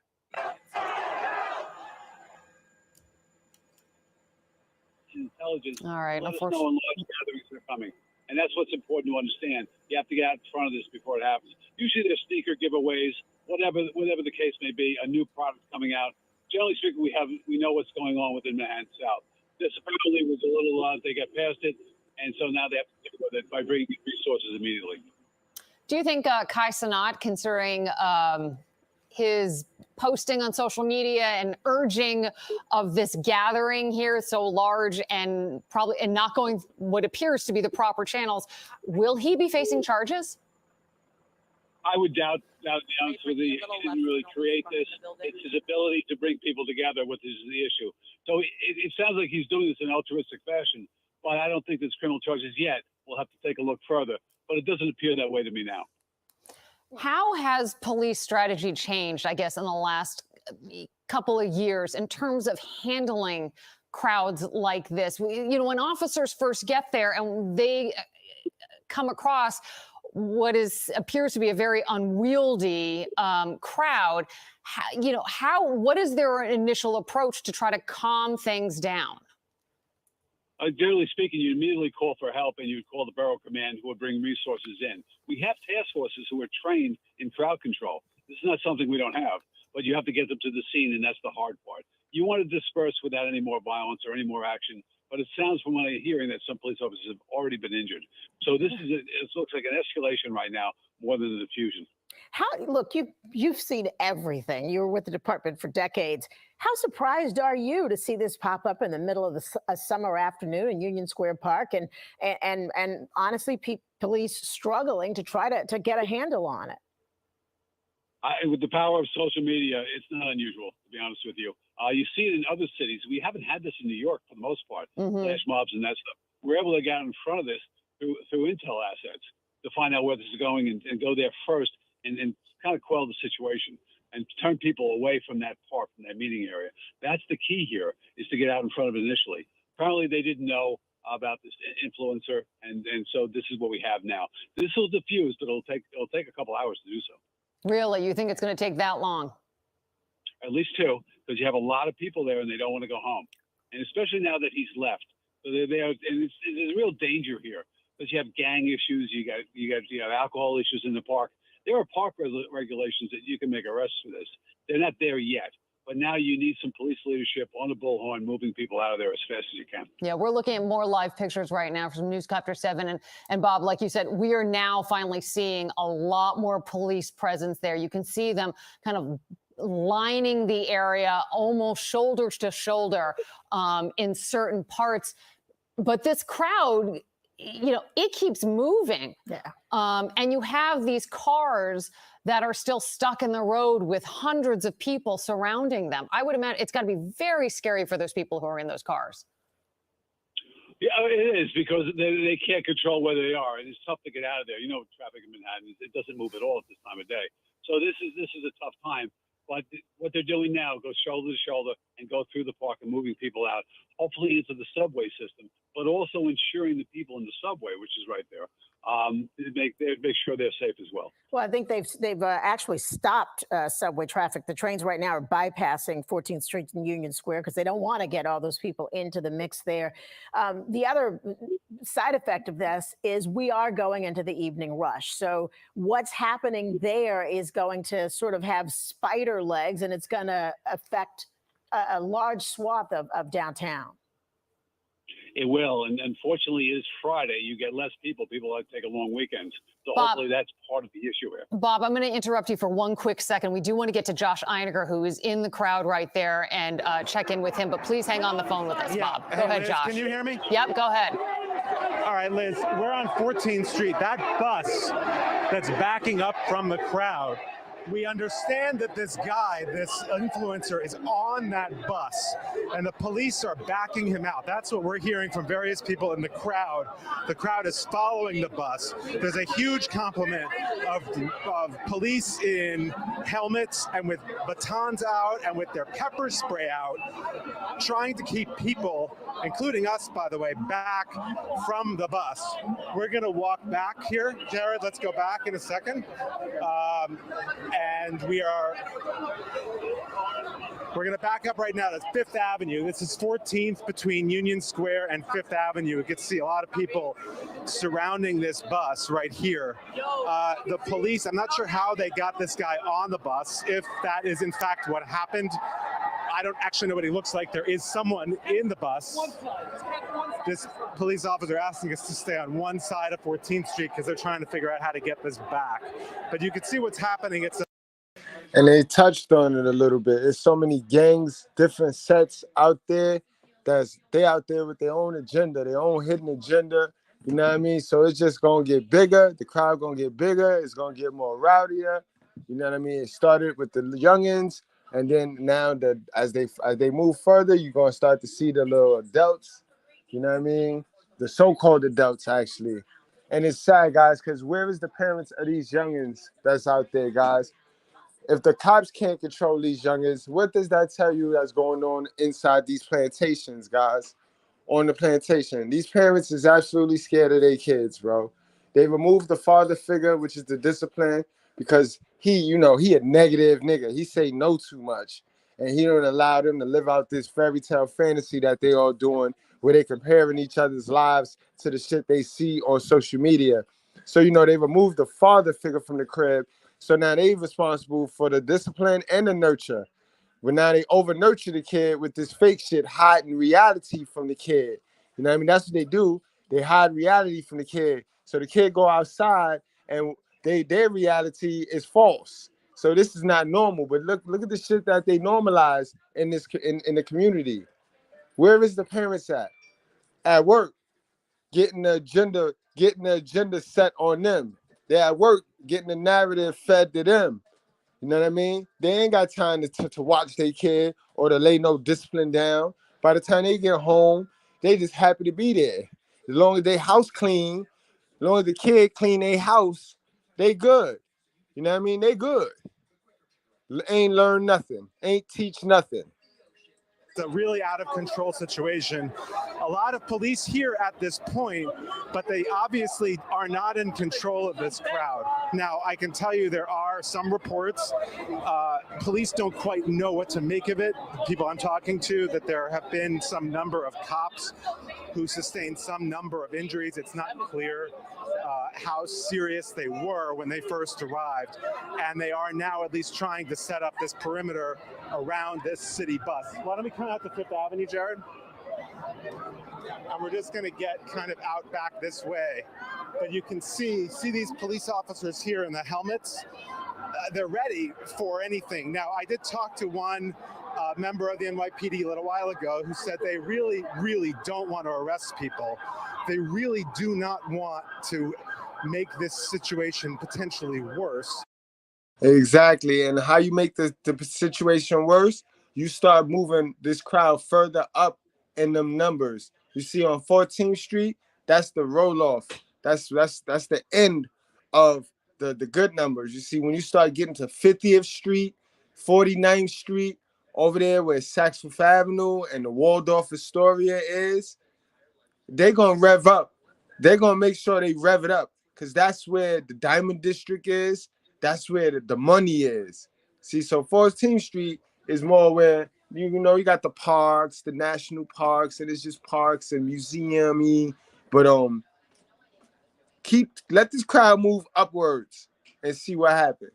Intelligence. All right. Let us know when large gatherings are coming. And that's what's important to understand. You have to get out in front of this before it happens. Usually there's sneaker giveaways, whatever the case may be, a new product coming out. Generally speaking, we know what's going on within Manhattan South. This apparently was a little, they got past it, and so now they have to deal with it by bringing resources immediately. Do you think Kai Cenat, considering his posting on social media and urging of this gathering here so large and not going what appears to be the proper channels, will he be facing charges? I would doubt the answer. He didn't really create this. It's his ability to bring people together, which is the issue. So it sounds like he's doing this in altruistic fashion, but I don't think there's criminal charges yet. We'll have to take a look further, but it doesn't appear that way to me now. How has police strategy changed, I guess, in the last couple of years in terms of handling crowds like this? You know, when officers first get there and they come across what appears to be a very unwieldy crowd, what is their initial approach to try to calm things down? Generally speaking, you immediately call for help and you would call the borough command who would bring resources in. We have task forces who are trained in crowd control. This is not something we don't have, but you have to get them to the scene, and that's the hard part. You want to disperse without any more violence or any more action, but it sounds from what I'm hearing that some police officers have already been injured. So it looks like an escalation right now more than a diffusion. Look, you've seen everything. You were with the department for decades. How surprised are you to see this pop up in the middle of a summer afternoon in Union Square Park, and honestly, police struggling to try to get a handle on it? With the power of social media, it's not unusual, to be honest with you. You see it in other cities. We haven't had this in New York for the most part, flash mobs and that stuff. We're able to get out in front of this through intel assets to find out where this is going and go there first and kind of quell the situation and turn people away from that park, from that meeting area. That's the key here, is to get out in front of it initially. Apparently they didn't know about this influencer, and so this is what we have now. This will diffuse, but it'll take a couple hours to do so. Really? You think it's going to take that long? At least 2, because you have a lot of people there and they don't want to go home. And especially now that he's left. So there's a real danger here, because you have gang issues, you have alcohol issues in the park. There are park regulations that you can make arrests for this. They're not there yet. But now you need some police leadership on the bullhorn, moving people out of there as fast as you can. Yeah, we're looking at more live pictures right now from Newscopter 7. And Bob, like you said, we are now finally seeing a lot more police presence there. You can see them kind of lining the area almost shoulder to shoulder in certain parts. But this crowd, it keeps moving. Yeah. And you have these cars that are still stuck in the road with hundreds of people surrounding them. I would imagine it's got to be very scary for those people who are in those cars. Yeah, it is, because they can't control where they are, and it's tough to get out of there. You know, traffic in Manhattan, it doesn't move at all at this time of day. So this is a tough time. But what they're doing now goes shoulder to shoulder and go through the park and moving people out, hopefully into the subway system, but also ensuring the people in the subway, which is right there, make sure they're safe as well. Well, I think they've actually stopped subway traffic. The trains right now are bypassing 14th Street and Union Square because they don't want to get all those people into the mix there. The other side effect of this is we are going into the evening rush. So what's happening there is going to sort of have spider legs, and it's going to affect a large swath of downtown. It will, and unfortunately, it is Friday. You get less people. People like to take a long weekend. So Bob, hopefully that's part of the issue here. Bob, I'm going to interrupt you for one quick second. We do want to get to Josh Einiger, who is in the crowd right there, and check in with him. But please hang on the phone with us, Bob. Go ahead, Liz, Josh. Can you hear me? Yep, go ahead. All right, Liz, we're on 14th Street. That bus that's backing up from the crowd, we understand that this guy, this influencer, is on that bus, and the police are backing him out. That's what we're hearing from various people in the crowd. The crowd is following the bus. There's a huge complement of police in helmets and with batons out and with their pepper spray out, trying to keep people, including us, by the way, back from the bus. We're going to walk back here. Jared, let's go back in a second. And we're going to back up right now to Fifth Avenue. This is 14th between Union Square and Fifth Avenue. You can see a lot of people surrounding this bus right here. The police, I'm not sure how they got this guy on the bus, if that is in fact what happened. I don't actually know what he looks like. There is someone in the bus. This police officer asking us to stay on one side of 14th Street because they're trying to figure out how to get this back. But you can see what's happening. And they touched on it a little bit. There's so many gangs, different sets out there. They out there with their own agenda, their own hidden agenda. You know what I mean? So it's just gonna get bigger. The crowd gonna get bigger. It's gonna get more rowdier. You know what I mean? It started with the youngins, and then now that as they move further, you're gonna start to see the little adults. You know what I mean? The so-called adults, actually. And it's sad, guys, because where is the parents of these youngins that's out there, guys? If the cops can't control these youngins, what does that tell you that's going on inside these plantations, guys? On the plantation. These parents is absolutely scared of their kids, bro. They removed the father figure, which is the discipline, because he a negative nigga. He say no too much. And he don't allow them to live out this fairy tale fantasy that they all doing, where they comparing each other's lives to the shit they see on social media. So, they removed the father figure from the crib. So now they responsible for the discipline and the nurture. But now they over-nurture the kid with this fake shit, hiding reality from the kid. You know what I mean? That's what they do. They hide reality from the kid. So the kid go outside and their reality is false. So this is not normal. But look at the shit that they normalize in the community. Where is the parents at? At work, getting the agenda set on them. They're at work getting the narrative fed to them. You know what I mean? They ain't got time to watch their kid or to lay no discipline down. By the time they get home, they just happy to be there. As long as they house clean, as long as the kid clean their house, they good. You know what I mean? They good. Ain't learn nothing. Ain't teach nothing. It's a really out of control situation. A lot of police here at this point, but they obviously are not in control of this crowd. Now, I can tell you there are some reports. Police don't quite know what to make of it. People I'm talking to, that there have been some number of cops who sustained some number of injuries. It's not clear how serious they were when they first arrived. And they are now at least trying to set up this perimeter around this city bus. Why don't we come out to Fifth Avenue, Jared? And we're just going to get kind of out back this way. But you can see these police officers here in the helmets. They're ready for anything. Now, I did talk to one member of the NYPD a little while ago who said they really, really don't want to arrest people. They really do not want to make this situation potentially worse. Exactly. And how you make the situation worse, you start moving this crowd further up in them numbers. You see on 14th Street, that's the roll-off. That's the end of the good numbers. You see, when you start getting to 50th Street, 49th Street, over there where Saks Fifth Avenue and the Waldorf Astoria is, they're going to rev up. They're going to make sure they rev it up because that's where the Diamond District is. That's where the money is. See, so 14th Street is more where, you know, you got the parks, the national parks, and it's just parks and museum-y. But let this crowd move upwards and see what happens.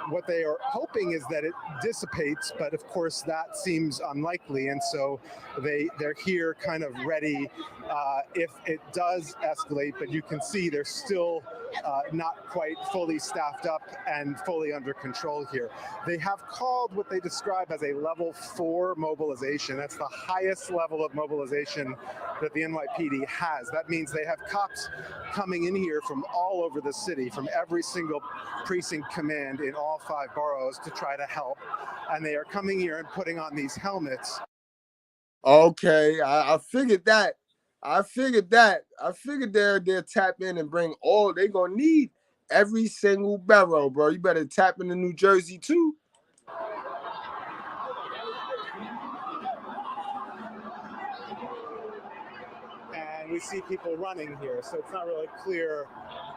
What they are hoping is that it dissipates, but of course that seems unlikely, and so they're here kind of ready if it does escalate. But you can see they're still not quite fully staffed up and fully under control here. They have called what they describe as a level 4 mobilization. That's the highest level of mobilization that the NYPD has. That means they have cops coming in here from all over the city, from every single precinct command in all 5 boroughs to try to help. And they are coming here and putting on these helmets. Okay, I figured that. I figured they'll tap in and bring all. They gonna need every single borough, bro. You better tap into New Jersey too. And we see people running here, so it's not really clear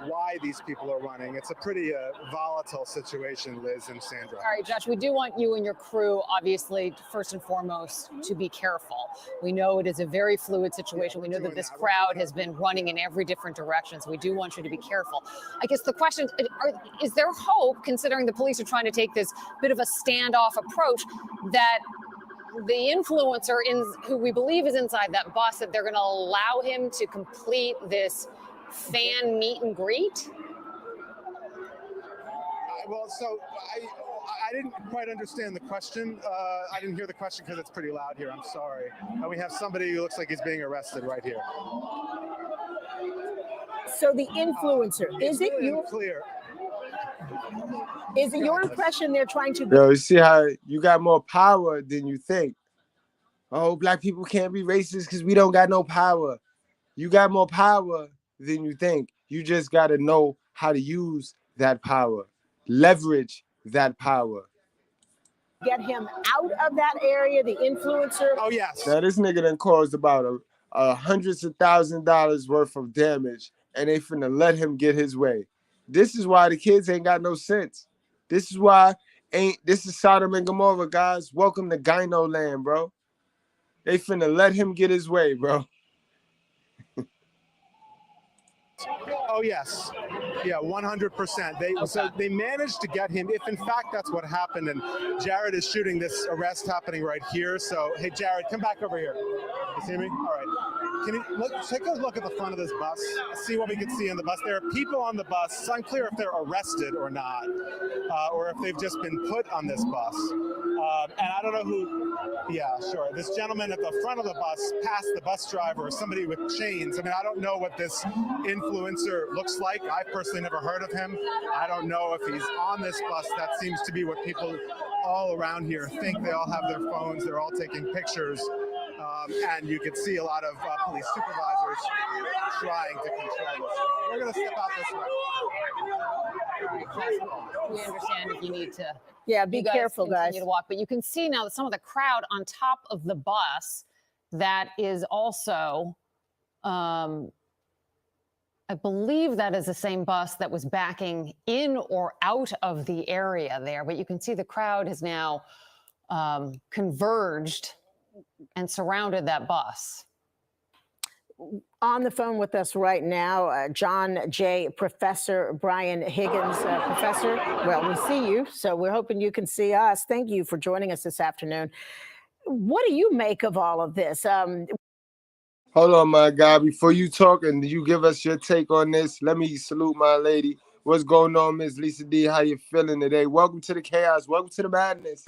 why these people are running. It's a pretty volatile situation, Liz and Sandra. All right, Josh, we do want you and your crew, obviously, first and foremost, to be careful. We know it is a very fluid situation. We know that this crowd has been running in every different direction, so we do want you to be careful. I guess the question, is there hope, considering the police are trying to take this bit of a standoff approach, that the influencer who we believe is inside that bus, that they're going to allow him to complete this fan meet and greet? Well, so I didn't quite understand the question. I didn't hear the question because it's pretty loud here. I'm sorry. And we have somebody who looks like he's being arrested right here. So the influencer, is it your impression they're trying to? Yo, you see how you got more power than you think. Oh, black people can't be racist because we don't got no power. You got more power than you think. You just got to know how to use that power. Leverage that power. Get him out of that area, the influencer. Oh, yes. Now, this nigga done caused about hundreds of $1,000s worth of damage, and they finna let him get his way. This is why the kids ain't got no sense. This is why this is Sodom and Gomorrah, guys. Welcome to Gyno land, bro. They finna let him get his way, bro. Oh, yes. Yeah, 100%. So they managed to get him, if in fact that's what happened. And Jared is shooting this arrest happening right here. So, hey, Jared, come back over here. You see me? All right. Can you take a look at the front of this bus? See what we can see on the bus. There are people on the bus. It's unclear if they're arrested or not, or if they've just been put on this bus. And I don't know who. Yeah, sure. This gentleman at the front of the bus passed the bus driver, somebody with chains. I mean, I don't know what this influencer looks like. I personally never heard of him. I don't know if he's on this bus. That seems to be what people all around here think. They all have their phones. They're all taking pictures. And you can see a lot of police supervisors trying to control this. We're going to step out this way. We understand if you need to. Yeah, be careful, guys. Continue to walk, but you can see now that some of the crowd on top of the bus that is also, I believe that is the same bus that was backing in or out of the area there. But you can see the crowd has now converged and surrounded that bus. On the phone with us right now, John J. Professor Brian Higgins. Professor, well, we see you, so we're hoping you can see us. Thank you for joining us this afternoon. What do you make of all of this? Hold on, my guy. Before you talk and you give us your take on this, let me salute my lady. What's going on, Miss Lisa D? How you feeling today? Welcome to the chaos. Welcome to the madness.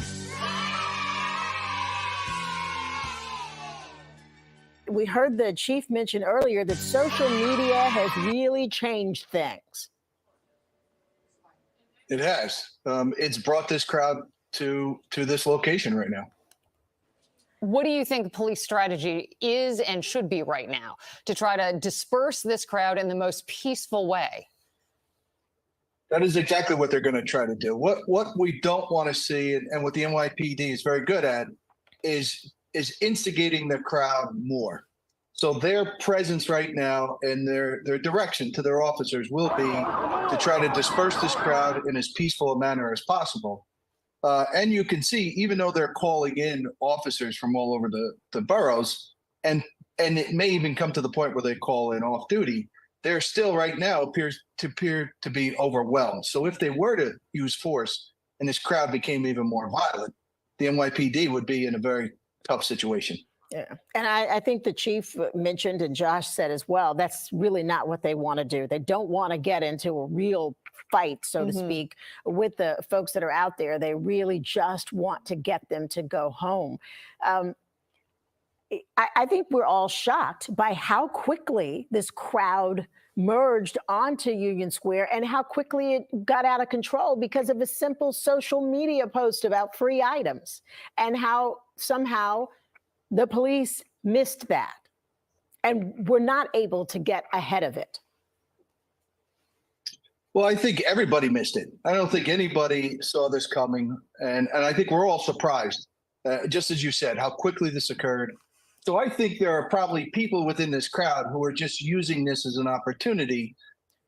We heard the chief mention earlier that social media has really changed things. It has. It's brought this crowd to this location right now. What do you think police strategy is and should be right now to try to disperse this crowd in the most peaceful way? That is exactly what they're going to try to do. What we don't want to see, and what the NYPD is very good at, is instigating the crowd more. So their presence right now and their direction to their officers will be to try to disperse this crowd in as peaceful a manner as possible. And you can see, even though they're calling in officers from all over the boroughs, and it may even come to the point where they call in off duty, they're still right now appear to be overwhelmed. So if they were to use force and this crowd became even more violent, the NYPD would be in a very tough situation. Yeah. And I think the chief mentioned, and Josh said as well, that's really not what they want to do. They don't want to get into a real fight, so to speak, with the folks that are out there. They really just want to get them to go home. I think we're all shocked by how quickly this crowd merged onto Union Square and how quickly it got out of control because of a simple social media post about free items, and how somehow the police missed that and were not able to get ahead of it. Well, I think everybody missed it. I don't think anybody saw this coming. And I think we're all surprised, just as you said, how quickly this occurred. So I think there are probably people within this crowd who are just using this as an opportunity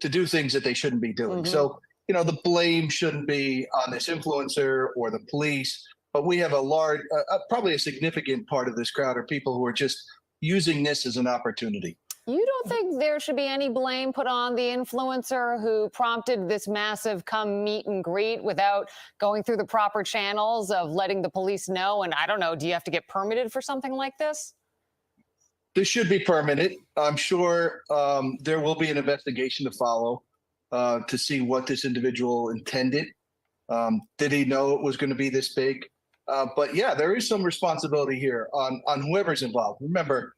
to do things that they shouldn't be doing. So, you know, the blame shouldn't be on this influencer or the police. But we have a large, probably a significant part of this crowd are people who are just using this as an opportunity. You don't think there should be any blame put on the influencer who prompted this massive come meet and greet without going through the proper channels of letting the police know? And I don't know, do you have to get permitted for something like this? This should be permitted. I'm sure there will be an investigation to follow to see what this individual intended. Did he know it was going to be this big? But yeah, there is some responsibility here on whoever's involved. Remember,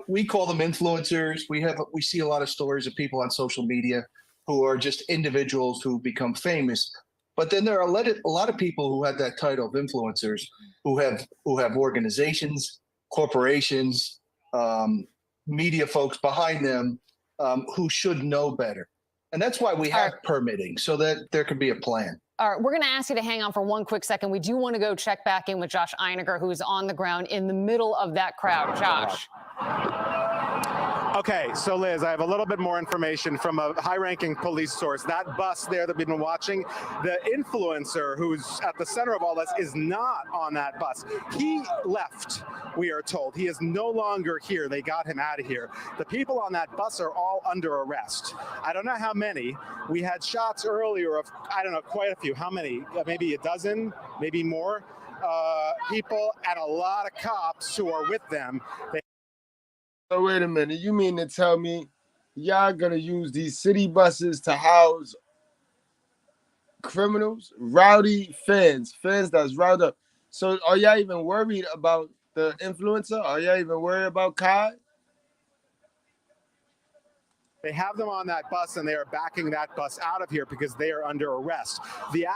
we call them influencers. We see a lot of stories of people on social media who are just individuals who become famous. But then there are a lot of people who have that title of influencers who have organizations, corporations, media folks behind them who should know better. And that's why we have permitting, so that there can be a plan. All right, we're going to ask you to hang on for one quick second. We do want to go check back in with Josh Einiger, who is on the ground in the middle of that crowd. Josh. Okay, so Liz, I have a little bit more information from a high-ranking police source. That bus there that we've been watching, the influencer who's at the center of all this is not on that bus. He left, we are told. He is no longer here. They got him out of here. The people on that bus are all under arrest. I don't know how many. We had shots earlier of, I don't know, quite a few. How many? Maybe a dozen, maybe more people, and a lot of cops who are with them. So wait a minute, you mean to tell me y'all gonna use these city buses to house criminals, rowdy fans that's riled up? So are y'all even worried about the influencer? Are y'all even worried about Kai? They have them on that bus, and they are backing that bus out of here because they are under arrest. The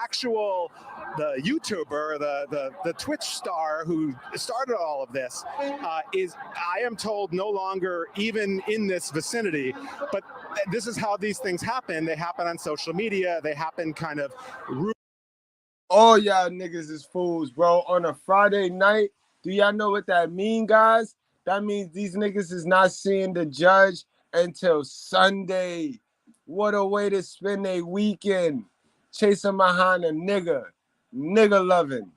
YouTuber, the Twitch star who started all of this is, I am told, no longer even in this vicinity. But this is how these things happen. They happen on social media. They happen kind of. All y'all niggas is fools, bro. On a Friday night, do y'all know what that mean, guys? That means these niggas is not seeing the judge until Sunday. What a way to spend a weekend chasing behind a nigga loving.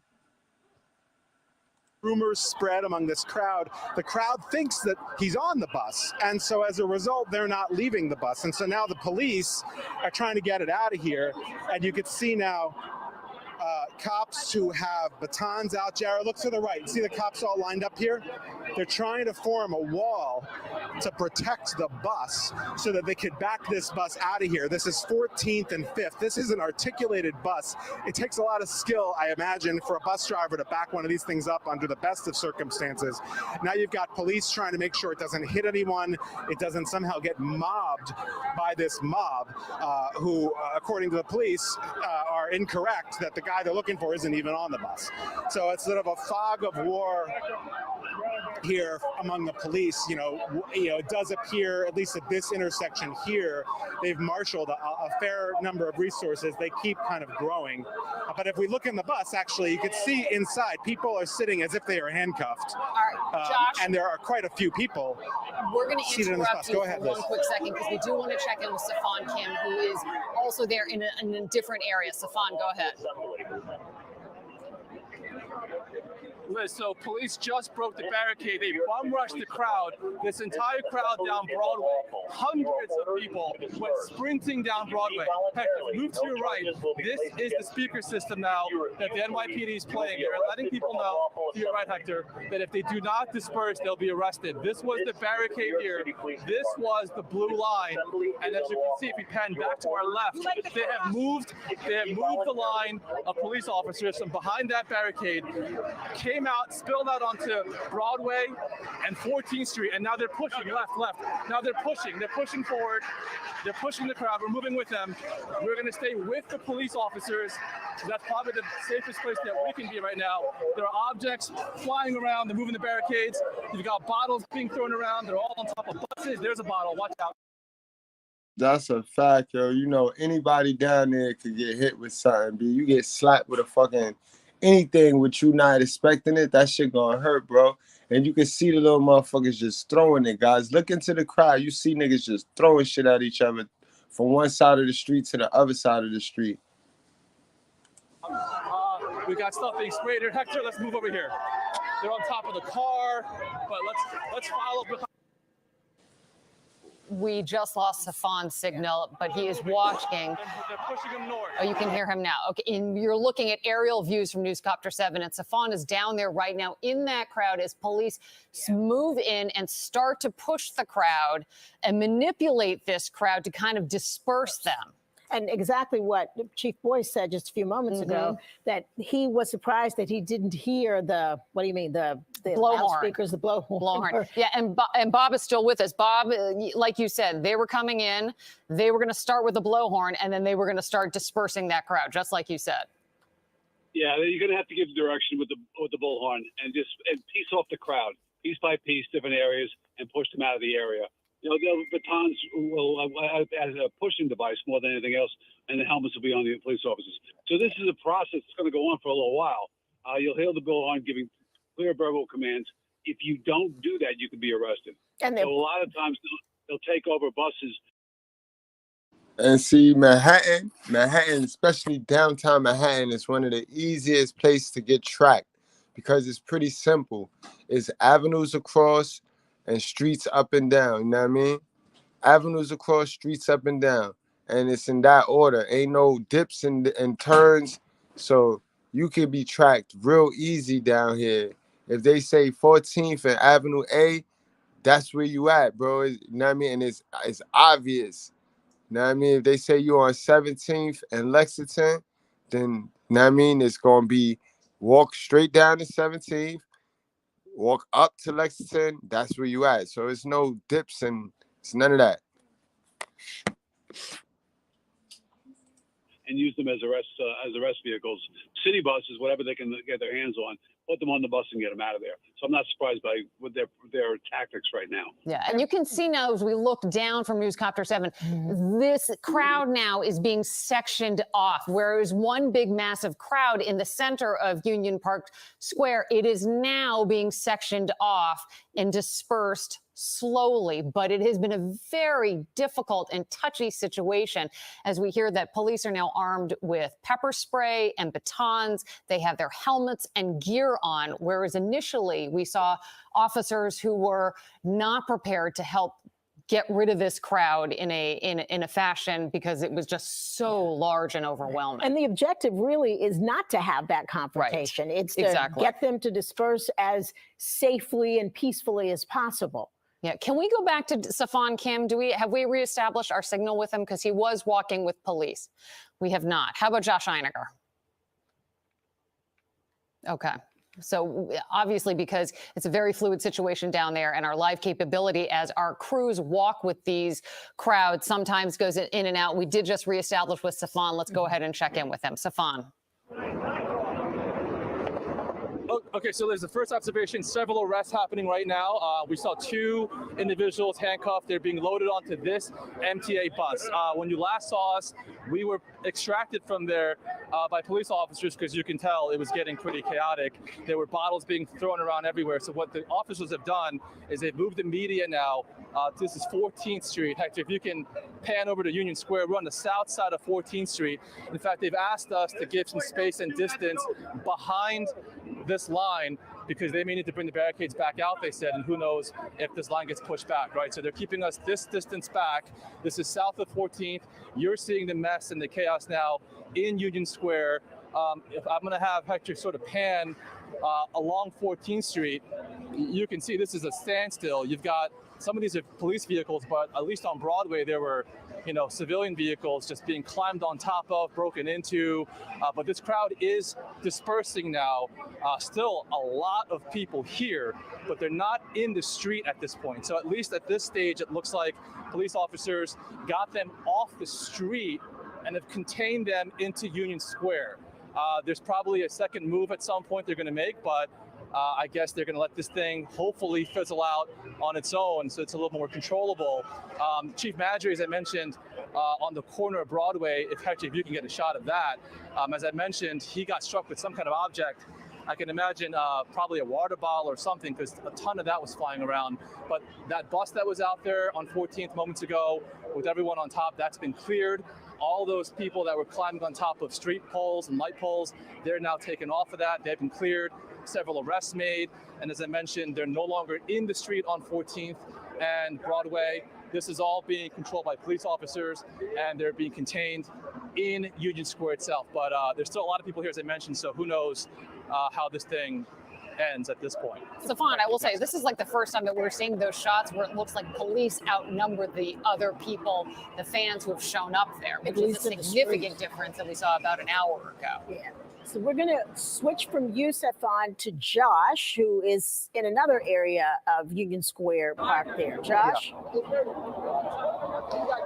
Rumors spread among this crowd. The crowd thinks that he's on the bus, and so as a result, they're not leaving the bus. And so now the police are trying to get it out of here, and you can see now cops who have batons out. Jared, look to the right. See the cops all lined up here? They're trying to form a wall to protect the bus so that they could back this bus out of here. This is 14th and 5th. This is an articulated bus. It takes a lot of skill, I imagine, for a bus driver to back one of these things up under the best of circumstances. Now you've got police trying to make sure it doesn't hit anyone, it doesn't somehow get mobbed by this mob who, according to the police, are incorrect that the guy they're looking for isn't even on the bus. So it's sort of a fog of war here among the police, it does appear, at least at this intersection here, they've marshaled a fair number of resources. They keep kind of growing. But if we look in the bus, actually, you can see inside, people are sitting as if they are handcuffed. All right, Josh. And there are quite a few people We're going to seated in this bus. interrupt you Go for ahead, one Liz. quick second because we do want to check in with Safan Kim, who is also there in a different area. Safan, go ahead. Liz, so police just broke the barricade. They bum rushed the crowd, this entire crowd down Broadway. Hundreds of people went sprinting down Broadway. Heck, move to your right. This is the speaker system now that the NYPD is playing. They're letting people know, to your right, Hector, that if they do not disperse, they'll be arrested. This was the barricade here. This was the blue line. And as you can see, if we pan back to our left, they have moved the line of police officers from behind that barricade, came out, spilled out onto Broadway and 14th Street, and now they're pushing left. Now they're pushing forward. They're pushing the crowd. We're moving with them. We're going to stay with the police officers. That's probably the safest place that we can be right now. There are objects flying around. They're moving the barricades. You've got bottles being thrown around. They're all on top of buses. There's a bottle. Watch out. That's a fact, yo. Anybody down there could get hit with something, B. You get slapped with a fucking anything with you not expecting it, that shit gonna hurt, bro. And you can see the little motherfuckers just throwing it, guys. Look into the crowd. You see niggas just throwing shit at each other from one side of the street to the other side of the street. We got stuff being sprayed here. Hector, let's move over here. They're on top of the car, but let's follow behind. We just lost Safan's signal, but he is watching. They're pushing him north. Oh, you can hear him now. Okay, and you're looking at aerial views from Newscopter 7, and Safan is down there right now in that crowd as police move in and start to push the crowd and manipulate this crowd to kind of disperse them. And exactly what Chief Boyce said just a few moments ago, that he was surprised that he didn't hear the loudspeakers, the blowhorn. Yeah, and Bob is still with us. Bob, like you said, they were coming in, they were going to start with the blowhorn, and then they were going to start dispersing that crowd, just like you said. Yeah, you're going to have to give direction with the bullhorn and piece off the crowd, piece by piece, different areas, and push them out of the area. The batons will as a pushing device more than anything else, and the helmets will be on the police officers. So this is a process that's going to go on for a little while. You'll hear the bullhorn giving clear verbal commands. If you don't do that, you can be arrested. And so a lot of times they'll take over buses. And see, Manhattan, especially downtown Manhattan, is one of the easiest places to get tracked because it's pretty simple. It's avenues across and streets up and down, you know what I mean? Avenues across, streets up and down. And it's in that order. Ain't no dips and turns. So you can be tracked real easy down here. If they say 14th and Avenue A, that's where you at, bro. You know what I mean? And it's obvious. You know what I mean? If they say you on 17th and Lexington, then, you know what I mean? It's going to be walk straight down to 17th. Walk up to Lexington, that's where you at. So it's no dips and it's none of that. And use them as arrest vehicles. City buses, whatever they can get their hands on, put them on the bus and get them out of there. So I'm not surprised by with their tactics right now. Yeah, and you can see now as we look down from Newscopter 7, this crowd now is being sectioned off. Whereas one big massive crowd in the center of Union Park Square, it is now being sectioned off and dispersed slowly, but it has been a very difficult and touchy situation as we hear that police are now armed with pepper spray and batons. They have their helmets and gear on, whereas initially we saw officers who were not prepared to help get rid of this crowd in a fashion because it was just so large and overwhelming. And the objective really is not to have that confrontation. Right. It's to get them to disperse as safely and peacefully as possible. Yeah, can we go back to Safan Kim? Have we reestablished our signal with him? Because he was walking with police. We have not. How about Josh Einiger? Okay. So obviously, because it's a very fluid situation down there and our live capability as our crews walk with these crowds sometimes goes in and out. We did just reestablish with Safan. Let's go ahead and check in with him. Safan. Okay, so there's the first observation, several arrests happening right now. We saw 2 individuals handcuffed. They're being loaded onto this MTA bus. When you last saw us, we were extracted from there by police officers because you can tell it was getting pretty chaotic. There were bottles being thrown around everywhere. So what the officers have done is they've moved the media now. This is 14th Street. Hector, if you can pan over to Union Square, we're on the south side of 14th Street. In fact, they've asked us to give some space and distance behind this line because they may need to bring the barricades back out, they said, and who knows if this line gets pushed back, right? So they're keeping us this distance back. This is south of 14th. You're seeing the mess and the chaos now in Union Square. If I'm gonna have Hector sort of pan along 14th Street, you can see this is a standstill. You've got some of these are police vehicles, but at least on Broadway, there were, civilian vehicles just being climbed on top of, broken into. But this crowd is dispersing now. Still a lot of people here, but they're not in the street at this point. So at least at this stage, it looks like police officers got them off the street and have contained them into Union Square. There's probably a second move at some point they're going to make, but I guess they're going to let this thing hopefully fizzle out on its own so it's a little more controllable. Chief Manager, as I mentioned, on the corner of Broadway, if you can get a shot of that, as I mentioned, he got struck with some kind of object. I can imagine probably a water bottle or something because a ton of that was flying around. But that bus that was out there on 14th moments ago with everyone on top, that's been cleared. All those people that were climbing on top of street poles and light poles, they're now taken off of that. They've been cleared. Several arrests made. And as I mentioned, they're no longer in the street on 14th and Broadway. This is all being controlled by police officers and they're being contained in Union Square itself. But there's still a lot of people here, as I mentioned, so who knows how this thing ends at this point. Stefan, I will say, this is like the first time that we're seeing those shots where it looks like police outnumber the other people, the fans who have shown up there, which is a significant difference that we saw about an hour ago. Yeah. So we're going to switch from you, Stefan, to Josh, who is in another area of Union Square Park there. Josh?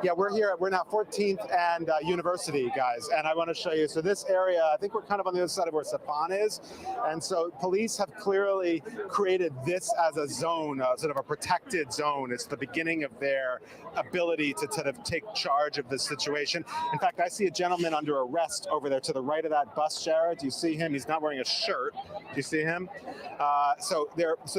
Yeah, we're now 14th and University, guys, and I want to show you. So this area, I think we're kind of on the other side of where Stefan is, and so police have clearly created this as a zone, sort of a protected zone. It's the beginning of their ability to sort of take charge of this situation. In fact, I see a gentleman under arrest over there to the right of that bus, Jared. Do you see him? He's not wearing a shirt. Do you see him? So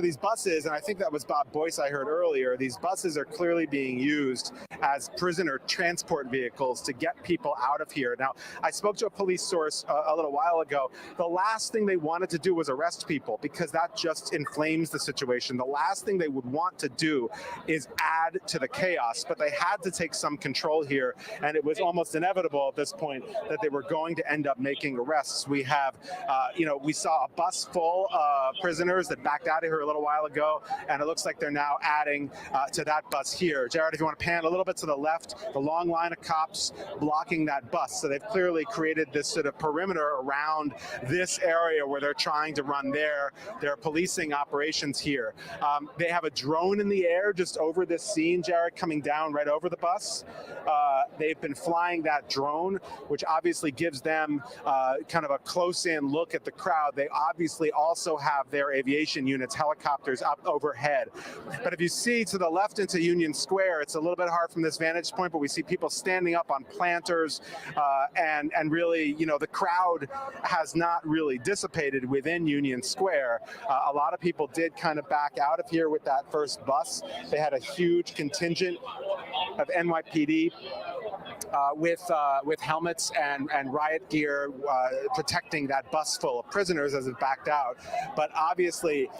these buses, and I think that was Bob Boyce I heard earlier, these buses are clearly being used as prisoner transport vehicles to get people out of here. Now, I spoke to a police source a little while ago. The last thing they wanted to do was arrest people because that just inflames the situation. The last thing they would want to do is add to the chaos, but they had to take some control here, and it was almost inevitable at this point that they were going to end up making arrests. We have, we saw a bus full of prisoners that backed out of here a little while ago, and it looks like they're now adding to that bus here. Jared, if you want to pan a little bit to the left, the long line of cops blocking that bus. So they've clearly created this sort of perimeter around this area where they're trying to run their policing operations here. They have a drone in the air just over this scene, Jared, coming down right over the bus. They've been flying that drone, which obviously gives them kind of a close-in look at the crowd. They obviously also have their aviation units, helicopters up overhead. But if you see to the left into Union Square, it's a little bit hard from this vantage point, but we see people standing up on planters, and really, the crowd has not really dissipated within Union Square. A lot of people did kind of back out of here with that first bus. They had a huge contingent of NYPD with helmets and riot gear protecting that bus full of prisoners as it backed out. But obviously,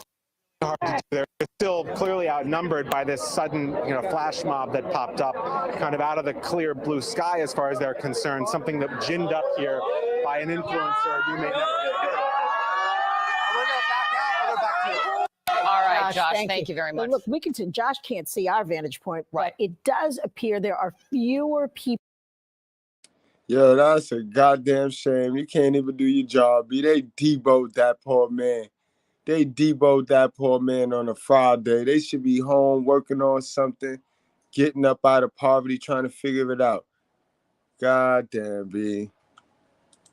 they're still clearly outnumbered by this sudden, flash mob that popped up kind of out of the clear blue sky as far as they're concerned, something that ginned up here by an influencer you may never have heard. We're going to back out. We'll go back to you. All right, Josh, thank you very much. Well, look, Josh can't see our vantage point, but it does appear there are fewer people. Yo, that's a goddamn shame. You can't even do your job. They deboed that poor man. They deboed that poor man on a Friday. They should be home working on something, getting up out of poverty, trying to figure it out. God damn, B.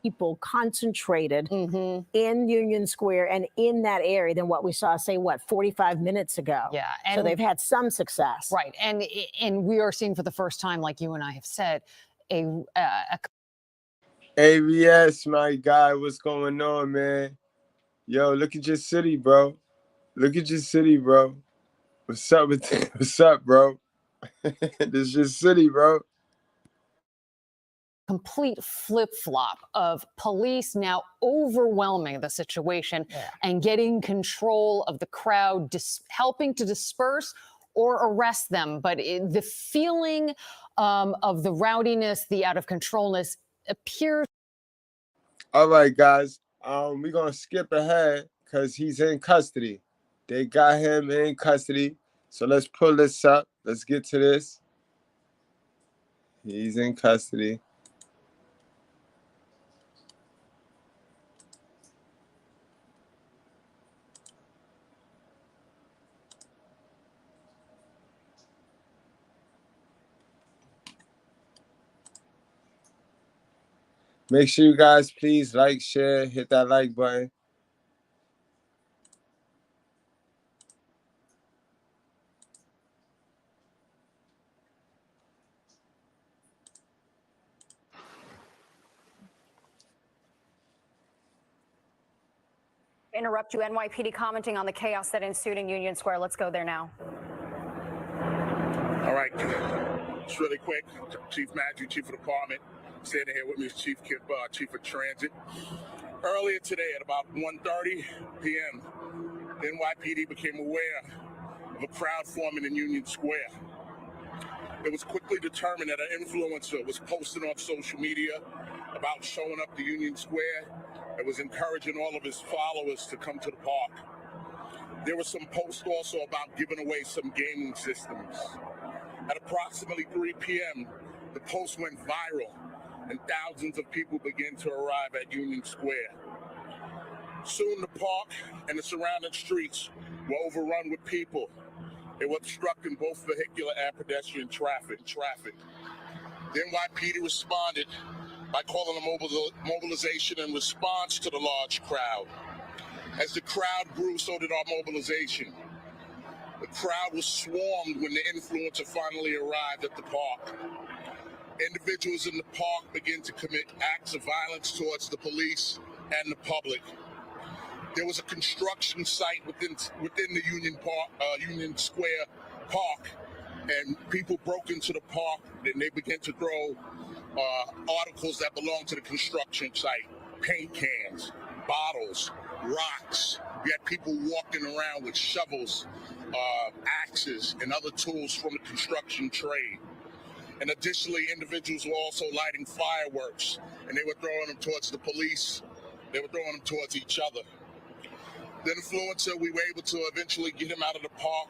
people concentrated in Union Square and in that area than what we saw, say, 45 minutes ago. Yeah. So they've had some success. Right. And we are seeing for the first time, like you and I have said, a ABS, my guy, what's going on, man? Yo, look at your city, bro. Look at your city, bro. What's up with that? What's up, bro? This is your city, bro. complete flip-flop of police now overwhelming the situation and getting control of the crowd, helping to disperse or arrest them. But the feeling of the rowdiness, the out of controlness appears. All right, guys. We're gonna skip ahead because he's in custody. They got him in custody. So let's pull this up. Let's get to this. He's in custody. Make sure you guys please like, share, hit that like button. Interrupt you, NYPD commenting on the chaos that ensued in Union Square. Let's go there now. All right, just really quick. Chief Matthew, Chief of Department, standing here with me is Chief of Transit. Earlier today at about 1:30 p.m., the NYPD became aware of a crowd forming in Union Square. It was quickly determined that an influencer was posting on social media about showing up to Union Square and was encouraging all of his followers to come to the park. There were some posts also about giving away some gaming systems. At approximately 3 p.m., the post went viral and thousands of people began to arrive at Union Square. Soon the park and the surrounding streets were overrun with people. They were obstructing both vehicular and pedestrian traffic. The NYPD responded by calling a mobilization in response to the large crowd. As the crowd grew, so did our mobilization. The crowd was swarmed when the influencer finally arrived at the park. Individuals in the park began to commit acts of violence towards the police and the public. There was a construction site within the Union Square Park, and people broke into the park and they began to throw articles that belonged to the construction site: paint cans, bottles, rocks. We had people walking around with shovels, axes, and other tools from the construction trade. And additionally, individuals were also lighting fireworks, and they were throwing them towards the police. They were throwing them towards each other. The influencer, we were able to eventually get him out of the park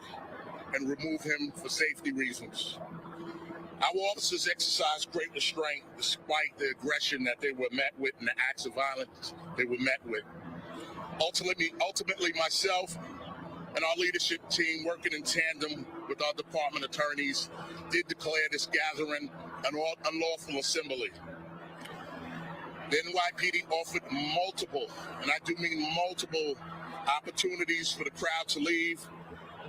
and remove him for safety reasons. Our officers exercised great restraint despite the aggression that they were met with and the acts of violence they were met with. Ultimately, myself and our leadership team, working in tandem with our department attorneys, did declare this gathering an unlawful assembly. The NYPD offered multiple, and I do mean multiple, opportunities for the crowd to leave.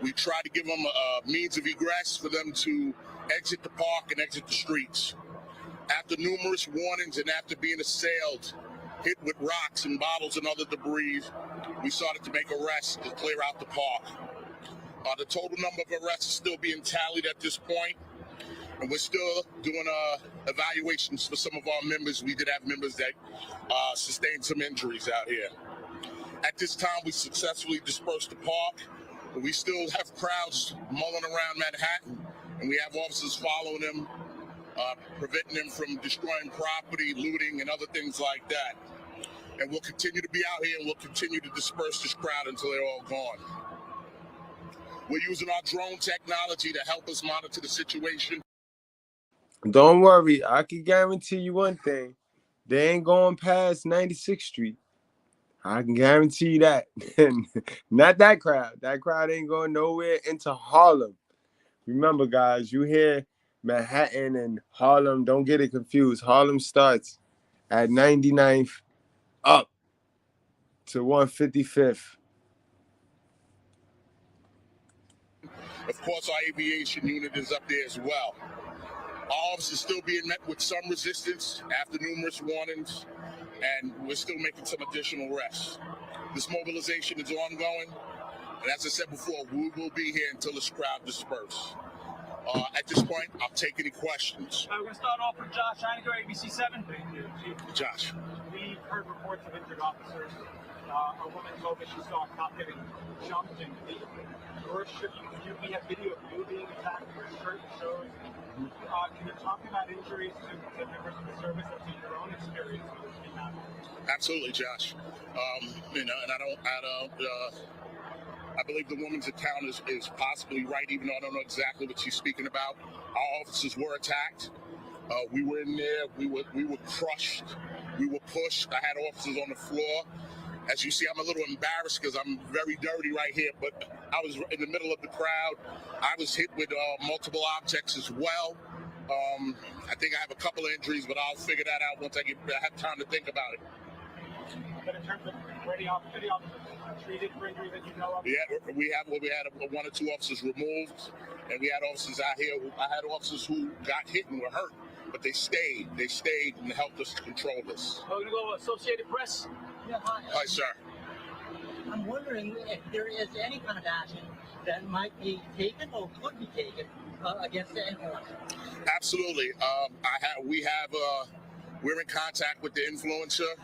We tried to give them a means of egress for them to exit the park and exit the streets. After numerous warnings and after being assailed, hit with rocks and bottles and other debris, we started to make arrests to clear out the park. The total number of arrests is still being tallied at this point, and we're still doing evaluations for some of our members. We did have members that sustained some injuries out here. At this time, we successfully dispersed the park, but we still have crowds mulling around Manhattan, and we have officers following them, preventing them from destroying property, looting, and other things like that. And we'll continue to be out here, and we'll continue to disperse this crowd until they're all gone. We're using our drone technology to help us monitor the situation. Don't worry, I can guarantee you one thing. They ain't going past 96th Street. I can guarantee you that. Not that crowd. That crowd ain't going nowhere into Harlem. Remember, guys, you hear Manhattan and Harlem, don't get it confused. Harlem starts at 99th up to 155th. Of course, our aviation unit is up there as well. Our office is still being met with some resistance after numerous warnings, and we're still making some additional arrests. This mobilization is ongoing, and as I said before, we will be here until this crowd disperses. At this point, I'll take any questions. We're going to start off with Josh Heinegger, ABC7. Thank you, Chief. Josh. We've heard reports of injured officers. A woman told me she saw a cop getting jumped and beat. We have video of you being attacked. Your shirt shows. Can you talk about injuries to members of the service and to your own experience with this kidnapping? Absolutely, Josh. And I believe the woman's account is possibly right, even though I don't know exactly what she's speaking about. Our officers were attacked. We were in there. We were crushed. We were pushed. I had officers on the floor. As you see, I'm a little embarrassed because I'm very dirty right here, but I was in the middle of the crowd. I was hit with multiple objects as well. I think I have a couple of injuries, but I'll figure that out once I have time to think about it. But in terms of any officers treated for injuries that you know of? Yeah, we had one or two officers removed, and we had officers out here. I had officers who got hit and were hurt, but they stayed. They stayed and helped us to control this. We're going to go Associated Press. Yeah, hi. Hi, sir. I'm wondering if there is any kind of action that might be taken or could be taken against the influencer. Absolutely. We're in contact with the influencer.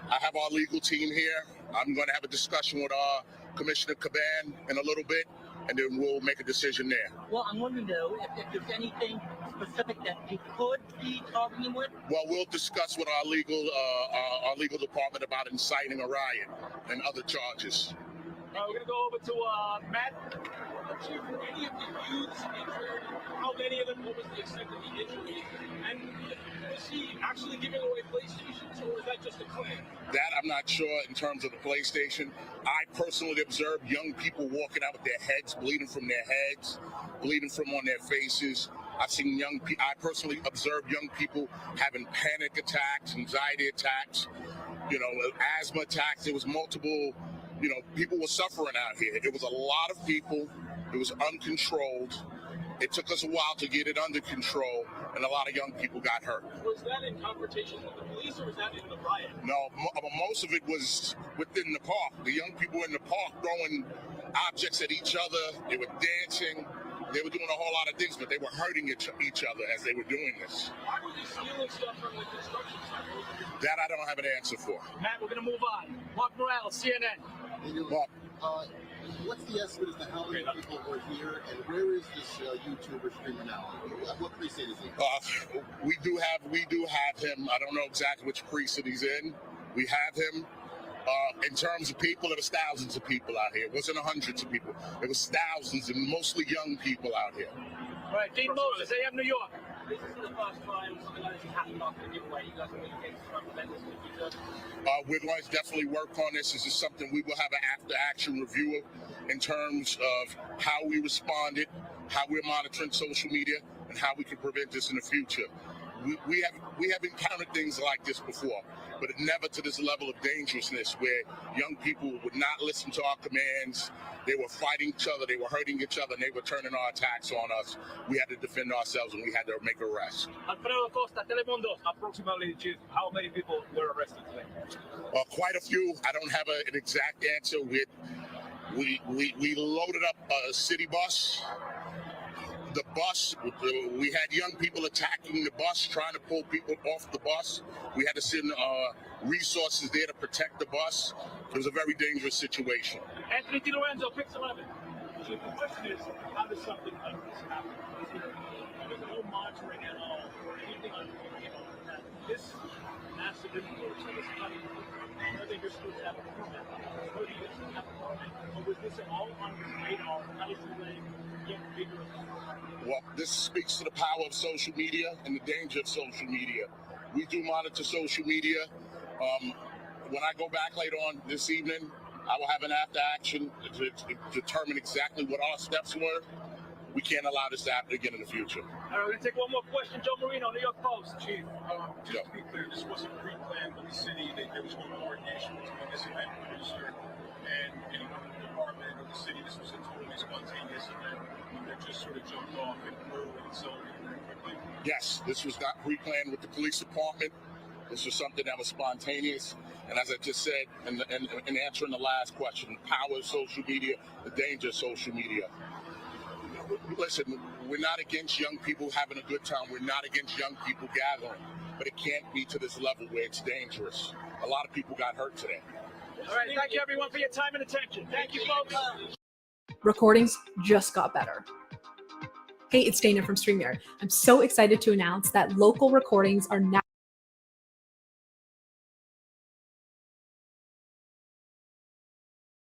I have our legal team here. I'm going to have a discussion with our Commissioner Caban in a little bit, and then we'll make a decision there. Well, I'm wondering, though, if there's anything specific that you could be targeting with? Well, we'll discuss with our legal department about inciting a riot and other charges. We're going to go over to Matt. Chief, any of the youths injured? How many of them? What was the extent of the injury? And was he actually giving away PlayStations, or is that just a claim? That I'm not sure in terms of the PlayStation. I personally observed young people walking out with their heads bleeding from their heads, bleeding from on their faces. I've seen I personally observed young people having panic attacks, anxiety attacks, asthma attacks. There was multiple, people were suffering out here. It was a lot of people. It was uncontrolled. It took us a while to get it under control, and a lot of young people got hurt. Was that in confrontation with the police, or was that in the riot? No, most of it was within the park. The young people in the park throwing objects at each other. They were dancing. They were doing a whole lot of things, but they were hurting each other as they were doing this. Why were they stealing stuff from the construction site? That I don't have an answer for. Matt, we're going to move on. Mark Morales, CNN. Mark. What's the estimate as to how many people were here, and where is this YouTuber streamer now? What precinct is he? We do have him. I don't know exactly which precinct he's in. We have him. In terms of people, it was thousands of people out here. It wasn't hundreds of people. It was thousands, and mostly young people out here. All right, Dean Moses, AM New York. This is the first time something like this happened after the giveaway. You guys are going to prevent this in the future? We're going to definitely work on this. This is something we will have an after-action review of in terms of how we responded, how we're monitoring social media, and how we can prevent this in the future. We have encountered things like this before, but never to this level of dangerousness where young people would not listen to our commands. They were fighting each other, they were hurting each other, and they were turning our attacks on us. We had to defend ourselves, and we had to make arrests. Alfredo Costa, Telemundo. Approximately, Chief, how many people were arrested today? Quite a few. I don't have an exact answer. We loaded up a city bus. The bus, we had young people attacking the bus, trying to pull people off the bus. We had to send resources there to protect the bus. It was a very dangerous situation. Anthony DiLorenzo, Pix 11. So the question is, how does something like this happen? Is there no monitoring at all or anything on that this massive influence of this country? I know you're supposed to have a permit. Or was this all on the radar? How does it get bigger? Well, this speaks to the power of social media and the danger of social media. We do monitor social media. When I go back later on this evening, I will have an after action to determine exactly what our steps were. We can't allow this to happen again in the future. All right, we're going to take one more question. Joe Marino, New York Post. Chief, just to be clear, this wasn't pre-planned with the city. There was no coordination between this event producer and anyone in the department or the city. This was a totally spontaneous event that just sort of jumped off and grew and accelerated very quickly. Yes, this was not pre-planned with the police department. This was something that was spontaneous. And as I just said in answering the last question, the power of social media, the danger of social media. Listen, we're not against young people having a good time. We're not against young people gathering. But it can't be to this level where it's dangerous. A lot of people got hurt today. All right, thank you everyone for your time and attention. Thank you, folks. Recordings just got better. Hey, it's Dana from StreamYard. I'm so excited to announce that local recordings are now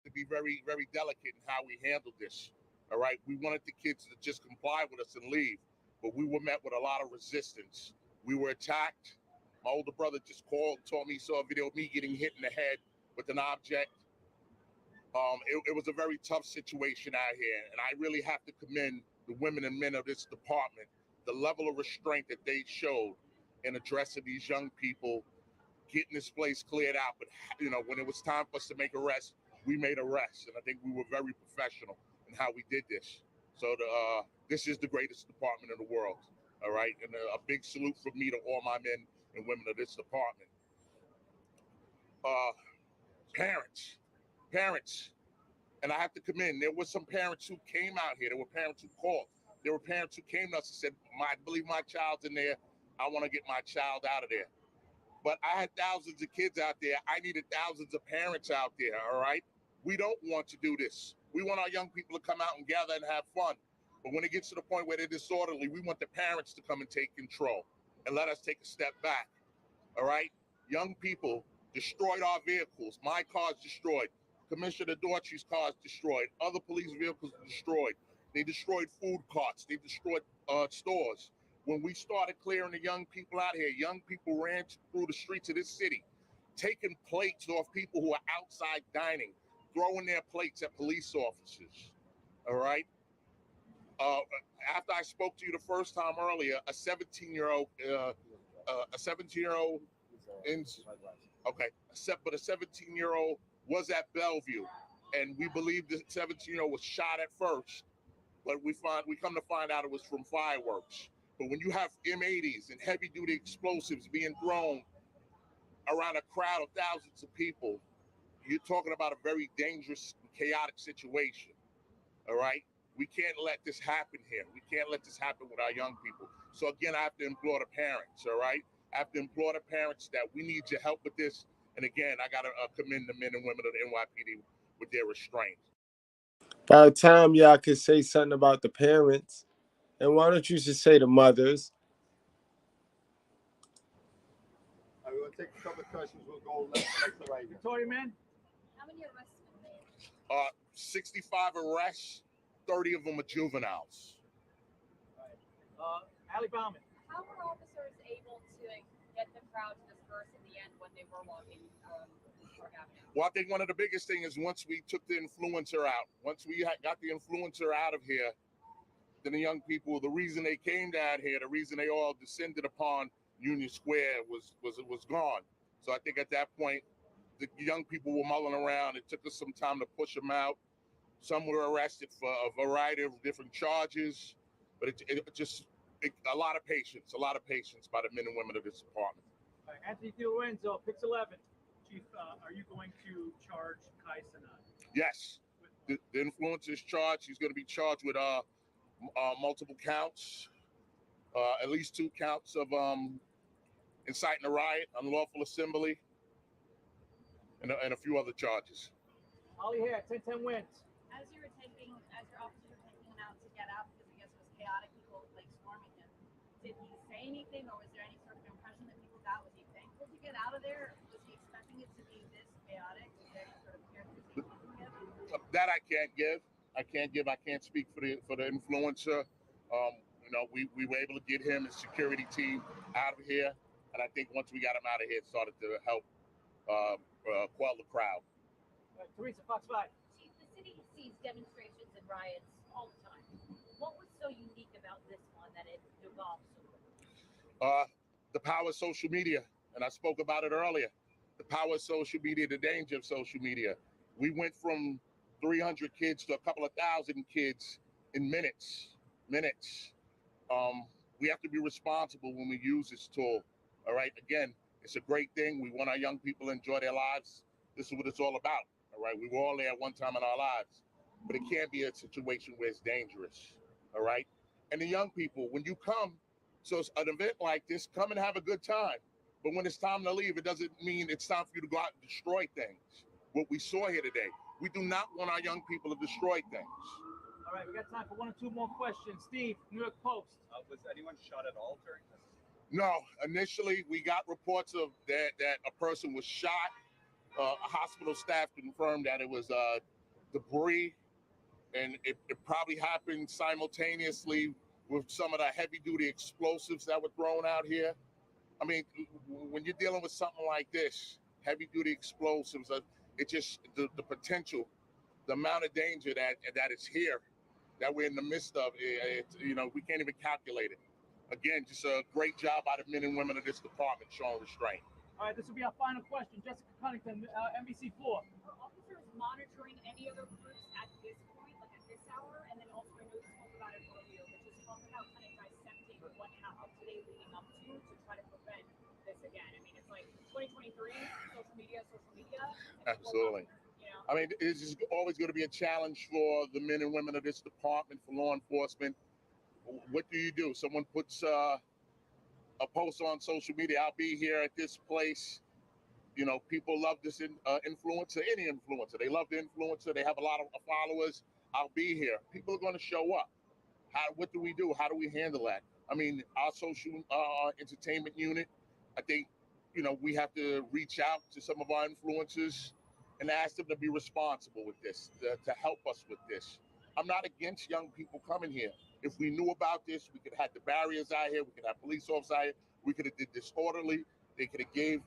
to be very, very delicate in how we handled this. All right, we wanted the kids to just comply with us and leave, but we were met with a lot of resistance. We were attacked. My older brother just called, told me he saw a video of me getting hit in the head with an object. It was a very tough situation out here, and I really have to commend the women and men of this department, the level of restraint that they showed in addressing these young people, getting this place cleared out. But, you know, when it was time for us to make arrests, we made arrests, and I think we were very professional in how we did this. So this is the greatest department in the world, all right? And a big salute from me to all my men and women of this department. Parents, and I have to commend, there were some parents who came out here. There were parents who called. There were parents who came to us and said, I believe my child's in there. I want to get my child out of there. But I had thousands of kids out there. I needed thousands of parents out there, all right? We don't want to do this. We want our young people to come out and gather and have fun. But when it gets to the point where they're disorderly, we want the parents to come and take control and let us take a step back, all right? Young people destroyed our vehicles. My car's destroyed. Commissioner Daughtry's car's destroyed. Other police vehicles destroyed. They destroyed food carts. They destroyed stores. When we started clearing the young people out here, young people ran through the streets of this city, taking plates off people who are outside dining, throwing their plates at police officers, all right? After I spoke to you the first time earlier, a 17-year-old but a 17-year-old was at Bellevue, and we believe the 17-year-old was shot at first, but we come to find out it was from fireworks. But when you have M80s and heavy-duty explosives being thrown around a crowd of thousands of people, you're talking about a very dangerous, chaotic situation, all right? We can't let this happen here. We can't let this happen with our young people. So again, I have to implore the parents, all right? I have to implore the parents that we need your help with this. And again, I got to commend the men and women of the NYPD with their restraint. By the time y'all could say something about the parents, and why don't you just say the mothers? I'm going to take a couple of questions. We'll go left to right. Victoria, man. How many arrests were made? 65 arrests, 30 of them are juveniles. Ali Bauman. How were officers able to get the crowd to disperse in the end when they were walking Park Avenue? Well, I think one of the biggest things is once we took the influencer out, once we got the influencer out of here, then the young people, the reason they came down here, the reason they all descended upon Union Square was gone. So I think at that point, the young people were mulling around. It took us some time to push them out. Some were arrested for a variety of different charges, but a lot of patience by the men and women of this department. Anthony DiLorenzo, Pix 11. Chief, are you going to charge Kai Cenat? Yes, the influencer is charged. He's going to be charged with multiple counts, at least 2 counts of inciting a riot, unlawful assembly, and a few other charges. Ollie here, 10-10 wins. As your officers were taking him out to get out, because I guess it was chaotic, people like storming him, did he say anything, or was there any sort of impression that people got? Was he thankful to get out of there? Was he expecting it to be this chaotic? Was there any sort of characterization you can give? That I can't give. I can't speak for the influencer. You know, we were able to get him and security team out of here, and I think once we got him out of here, it started to help quell the crowd. Teresa, Fox 5. Chief, the city sees demonstrations and riots all the time. What was so unique about this one that it evolved so The power of social media, and I spoke about it earlier. The power of social media, the danger of social media. We went from 300 kids to a couple of thousand kids in minutes. We have to be responsible when we use this tool. All right. Again, it's a great thing. We want our young people to enjoy their lives. This is what it's all about. All right. We were all there at one time in our lives, but it can't be a situation where it's dangerous. All right. And the young people, when you come to an event like this, come and have a good time. But when it's time to leave, it doesn't mean it's time for you to go out and destroy things. What we saw here today, we do not want our young people to destroy things. All right, we got time for one or two more questions. Steve, New York Post. Was anyone shot at all during this? No, initially we got reports of that a person was shot. A hospital staff confirmed that it was debris, and it probably happened simultaneously with some of the heavy-duty explosives that were thrown out here. I mean, when you're dealing with something like this, heavy-duty explosives, it just the potential, the amount of danger that is here, that we're in the midst of, we can't even calculate it. Again, just a great job by the men and women of this department showing restraint. All right, this will be our final question. Jessica Cunnington, NBC4. Are officers monitoring any other groups at this point, like at this hour? And then also, I know you spoke about it earlier, but just talk about kind of dissecting what happened today leading up to try to prevent this again. I mean, it's like 2023, social media. Absolutely. I mean, it's just always going to be a challenge for the men and women of this department, for law enforcement. What do you do? Someone puts a post on social media, I'll be here at this place. You know, people love this influencer, any influencer. They love the influencer. They have a lot of followers. I'll be here. People are going to show up. What do we do? How do we handle that? I mean, our social entertainment unit, I think, we have to reach out to some of our influencers and ask them to be responsible with this, to help us with this. I'm not against young people coming here. If we knew about this, we could have had the barriers out here. We could have police officers out here. We could have did this orderly. They could have gave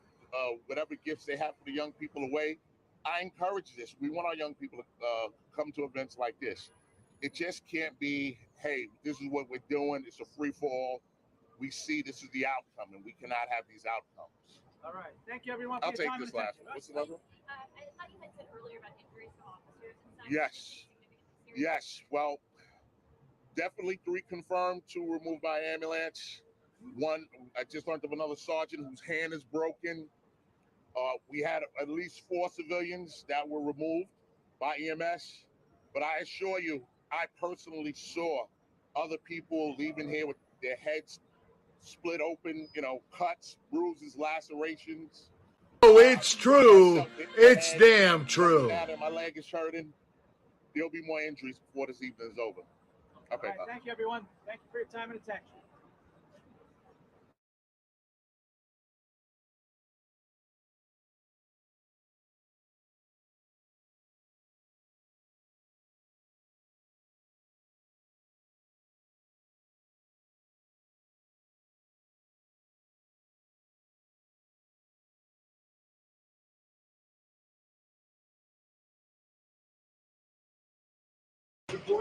whatever gifts they have for the young people away. I encourage this. We want our young people to come to events like this. It just can't be, hey, this is what we're doing. It's a free-for-all. We see this is the outcome, and we cannot have these outcomes. All right. Thank you, everyone, for I'll your take time this and last attention. one. What's the other one? I thought you had said earlier about injuries to officers. Yes. Yes. Well, definitely 3 confirmed, 2 removed by ambulance. 1, I just learned of another sergeant whose hand is broken. We had at least 4 civilians that were removed by EMS. But I assure you, I personally saw other people leaving here with their heads split open, cuts, bruises, lacerations. Oh, it's true. It's damn true. My leg is hurting. There'll be more injuries before this evening is over. Okay. All right, thank you, everyone. Thank you for your time and attention.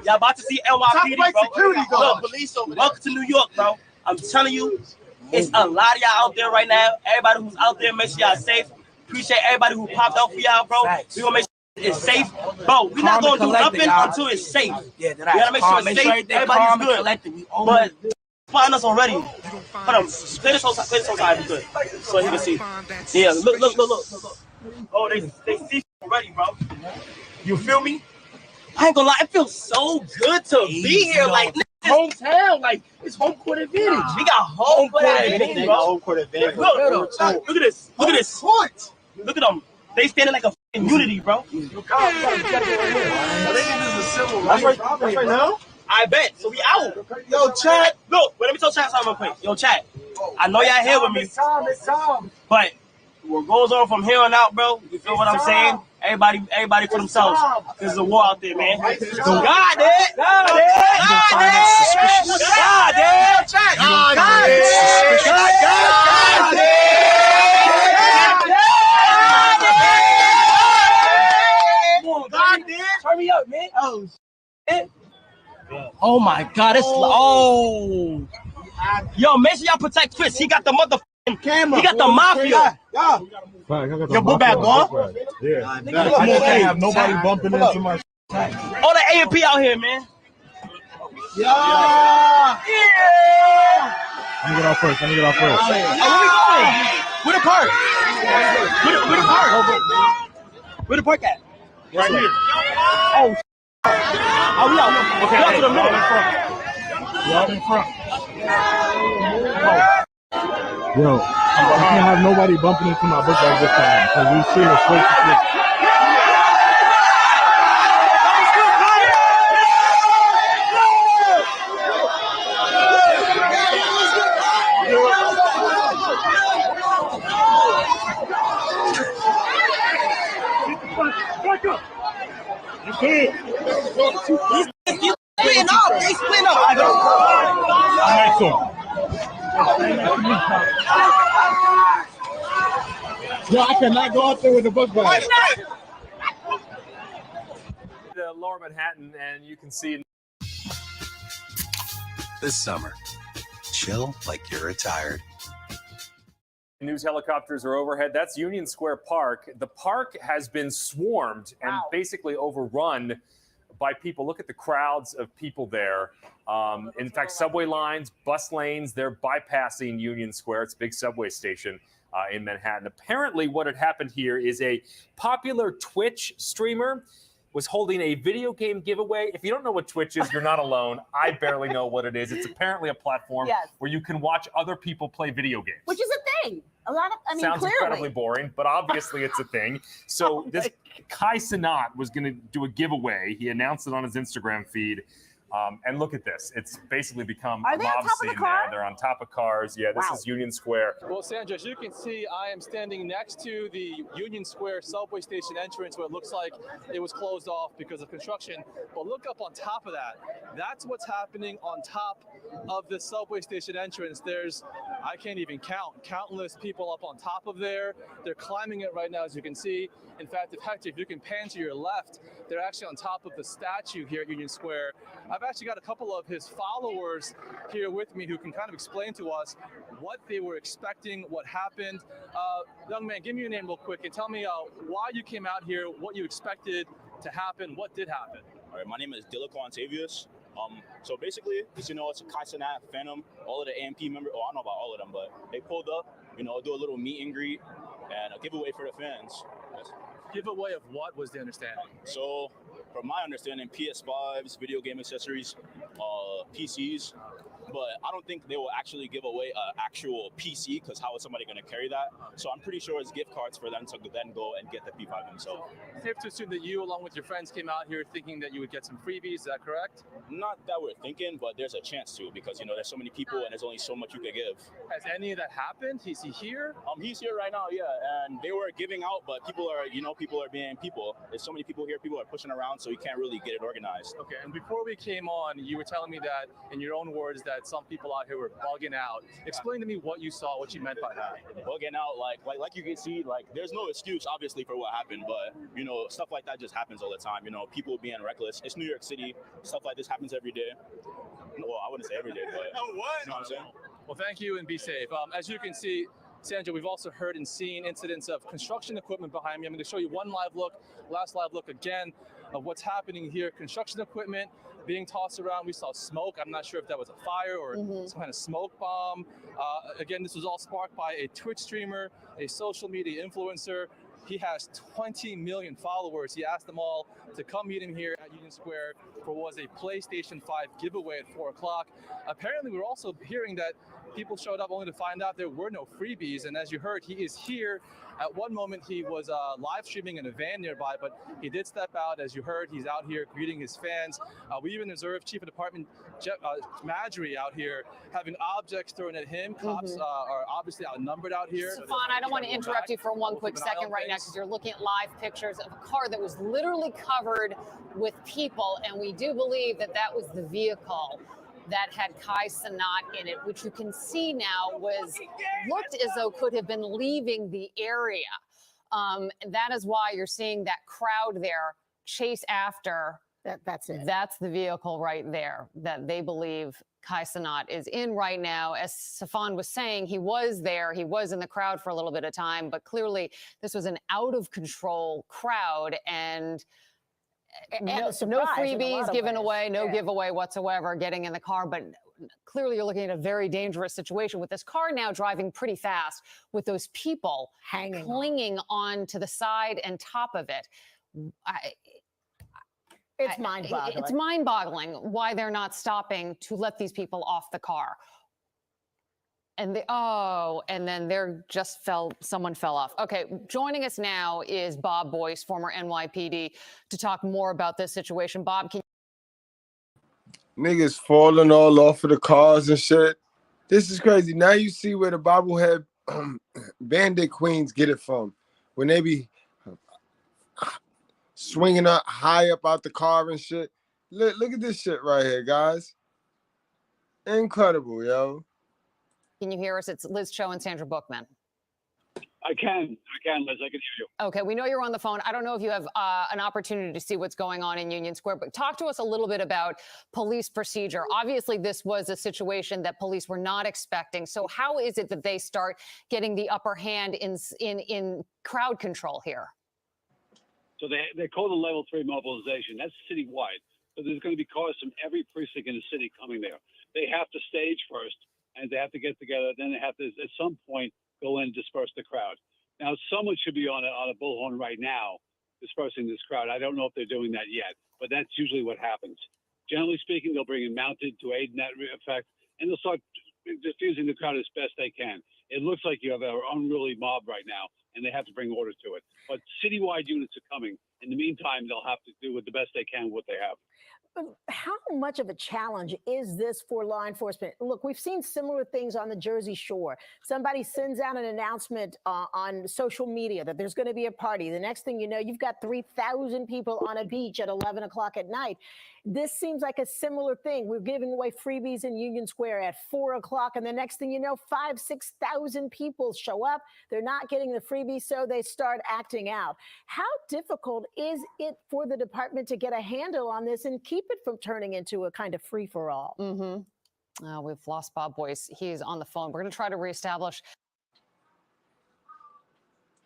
Y'all about to see NYPD, bro. Security guard. Welcome to New York, bro. I'm telling you, it's a lot of y'all out there right now. Everybody who's out there, make sure y'all safe. Appreciate everybody who popped out for y'all, bro. We gonna make sure it's safe, bro. We're not gonna do nothing until it's safe. Yeah, we gotta make sure it's safe. Everybody's good. But find us already. Hold on, play this whole side if you could, so he can see. Yeah, look. Oh, they see already, bro. You feel me? I ain't gonna lie, it feels so good to be here. Like, hometown, like, it's home court advantage. We got home court advantage, bro. Home court advantage. Look at this. Look at this. Look at them. They standing like a f***ing unity, bro. That's right now? I bet. So we out. Yo, chat. Look, let me tell chat something real quick. Yo, chat. I know y'all here with me. It's time. But what goes on from here on out, bro, you feel what I'm saying? Everybody for themselves. There's a war out there, man. God, turn me up, man. Oh, shit. Oh my God, it's yo, make sure y'all protect Chris. He got the motherfucking camera. He got the mafia. Your book bag gone? Yeah. I can't have nobody bumping into my. All the A&P out here, man. Yeah. Let me get off first. Oh, where we going? Where the park? Where the park? Where the park at? Right here. Oh, we out. Okay, out to the middle. Y'all in front. Yo, I can't have nobody bumping into my book bag this time because we serious. He's splitting up. They splitting up. Yo, I cannot go out there with the book bag. The Lower Manhattan, and you can see this summer. Chill like you're retired. news helicopters are overhead. That's Union Square Park. The park has been swarmed and basically overrun by people. Look at the crowds of people there. In fact, subway lines, bus lanes, they're bypassing Union Square. It's a big subway station in Manhattan. Apparently what had happened here is a popular Twitch streamer was holding a video game giveaway. If you don't know what Twitch is, you're not alone. I barely know what it is. It's apparently a platform where you can watch other people play video games. Which is a thing. A lot of, Sounds clearly. incredibly boring, but obviously it's a thing. So this Kai Cenat was going to do a giveaway. He announced it on his Instagram feed. And look at this. It's basically become a mob scene there. They're on top of cars. Yeah, this is Union Square. Well, Sandra, as you can see, I am standing next to the Union Square subway station entrance where it looks like it was closed off because of construction. But look up on top of that. That's what's happening on top of the subway station entrance. There's, I can't even count, countless people up on top of there. They're climbing it right now, as you can see. In fact, if you can pan to your left, they're actually on top of the statue here at Union Square. I've actually got a couple of his followers here with me who can kind of explain to us what they were expecting, what happened. Young man, give me your name real quick and tell me why you came out here, what you expected to happen, what did happen. All right, my name is Dillico Antavius. So basically, as you know, it's Kai Cenat, Phantom, all of the AMP members. Oh, I don't know about all of them, but they pulled up, do a little meet and greet and a giveaway for the fans. Giveaway of what was the understanding? So, from my understanding, PS5s, video game accessories, PCs, but I don't think they will actually give away an actual PC because how is somebody going to carry that? So I'm pretty sure it's gift cards for them to then go and get the P5 themselves. Safe to assume that you, along with your friends, came out here thinking that you would get some freebies. Is that correct? Not that we're thinking, but there's a chance to because, there's so many people and there's only so much you could give. Has any of that happened? Is he here? He's here right now, yeah. And they were giving out, but people are, people are being people. There's so many people here. People are pushing around, so you can't really get it organized. Okay, and before we came on, you were telling me that, in your own words, that some people out here were bugging out. Explain to me what you saw, what you meant by that. Bugging out, like you can see, there's no excuse, obviously, for what happened, but, stuff like that just happens all the time. People being reckless. It's New York City. Stuff like this happens every day. Well, I wouldn't say every day, but you know what I'm saying? Well, thank you and be safe. As you can see, Sandra, we've also heard and seen incidents of construction equipment behind me. I'm going to show you one last live look again of what's happening here. Construction equipment being tossed around. We saw smoke. I'm not sure if that was a fire or some kind of smoke bomb. Again, this was all sparked by a Twitch streamer, a social media influencer. He has 20 million followers. He asked them all to come meet him here at Union Square for what was a PlayStation 5 giveaway at 4 o'clock. Apparently, we're also hearing that people showed up only to find out there were no freebies. And as you heard, he is here. At one moment, he was live streaming in a van nearby, but he did step out. As you heard, he's out here greeting his fans. We even observed Chief of Department Madry out here having objects thrown at him. Cops are obviously outnumbered out here. Stefan, I don't want to interrupt you for one quick second right now because you're looking at live pictures of a car that was literally covered with people, and we do believe that that was the vehicle that had Kai Cenat in it, which you can see now looked as though could have been leaving the area. That is why you're seeing that crowd there chase after That's it. That's the vehicle right there that they believe Kai Cenat is in right now. As Safan was saying, he was there. He was in the crowd for a little bit of time, but clearly this was an out of control crowd and no freebies given away, no giveaway whatsoever getting in the car. But clearly you're looking at a very dangerous situation with this car now driving pretty fast with those people clinging on to the side and top of it. It's mind-boggling. It's mind-boggling why they're not stopping to let these people off the car. And then someone fell off. Okay, joining us now is Bob Boyce, former NYPD, to talk more about this situation. Bob, can Niggas falling all off of the cars and shit. This is crazy. Now you see where the bobblehead bandit queens get it from. When they be swinging up high up out the car and shit. Look at this shit right here, guys. Incredible, yo. you hear us? It's Liz Cho and Sandra Bookman. I can, Liz. I can hear you. Okay, we know you're on the phone. I don't know if you have an opportunity to see what's going on in Union Square, but talk to us a little bit about police procedure. Obviously, this was a situation that police were not expecting. So how is it that they start getting the upper hand in crowd control here? So they call the level 3 mobilization. That's citywide. So there's going to be cars from every precinct in the city coming there. They have to stage first, and they have to get together. Then they have to, at some point, go in and disperse the crowd. Now, someone should be on a bullhorn right now dispersing this crowd. I don't know if they're doing that yet, but that's usually what happens. Generally speaking, they'll bring in mounted to aid in that effect, and they'll start diffusing the crowd as best they can. It looks like you have an unruly mob right now, and they have to bring order to it. But citywide units are coming. In the meantime, they'll have to do with the best they can with what they have. How much of a challenge is this for law enforcement? Look, we've seen similar things on the Jersey Shore. Somebody sends out an announcement on social media that there's going to be a party. The next thing you know, you've got 3,000 people on a beach at 11 o'clock at night. This seems like a similar thing. We're giving away freebies in Union Square at 4 o'clock, and the next thing you know, 5,000 to 6,000 people show up. They're not getting the freebies, so they start acting out. How difficult is it for the department to get a handle on this and keep it from turning into a kind of free-for-all? We've lost Bob Boyce. He's on the phone. We're going to try to reestablish.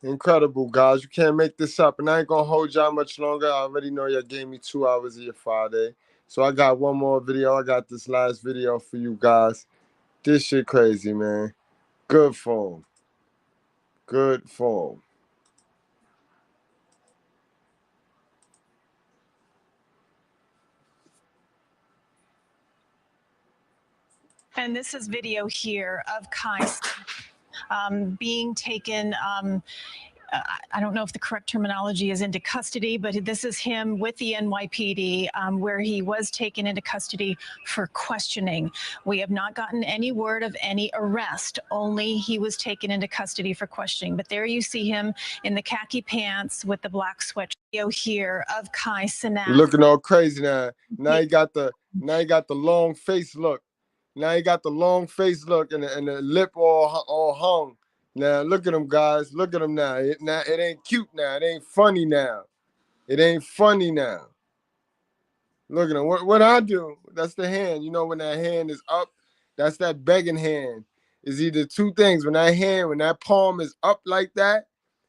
Incredible, guys. You can't make this up. And I ain't going to hold y'all much longer. I already know y'all gave me 2 hours of your Friday. So I got one more video. I got this last video for you guys. This shit crazy, man. Good form. Good form. And this is video here of Kai being taken, I don't know if the correct terminology is into custody, but this is him with the NYPD where he was taken into custody for questioning. We have not gotten any word of any arrest, only he was taken into custody for questioning. But there you see him in the khaki pants with the black sweatshirt. Video here of Kai Cenat. You're looking all crazy now. Now you got the long face look. Now you got the long face look and the lip all hung. Now look at them, guys. Look at them now. It ain't cute now. It ain't funny now. It ain't funny now. Look at them. What I do? That's the hand. You know when that hand is up, that's that begging hand. It's either two things. When that palm is up like that,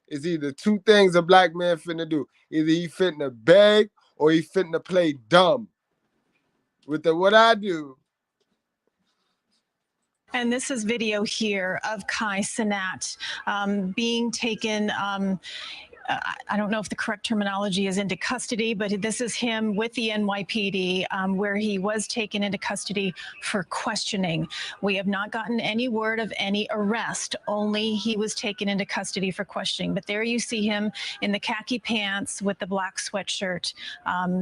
it's either two things a black man finna do. Either he finna beg or he finna play dumb. With what I do. And this is video here of Kai Cenat being taken, I don't know if the correct terminology is into custody, but this is him with the NYPD where he was taken into custody for questioning. We have not gotten any word of any arrest, only he was taken into custody for questioning. But there you see him in the khaki pants with the black sweatshirt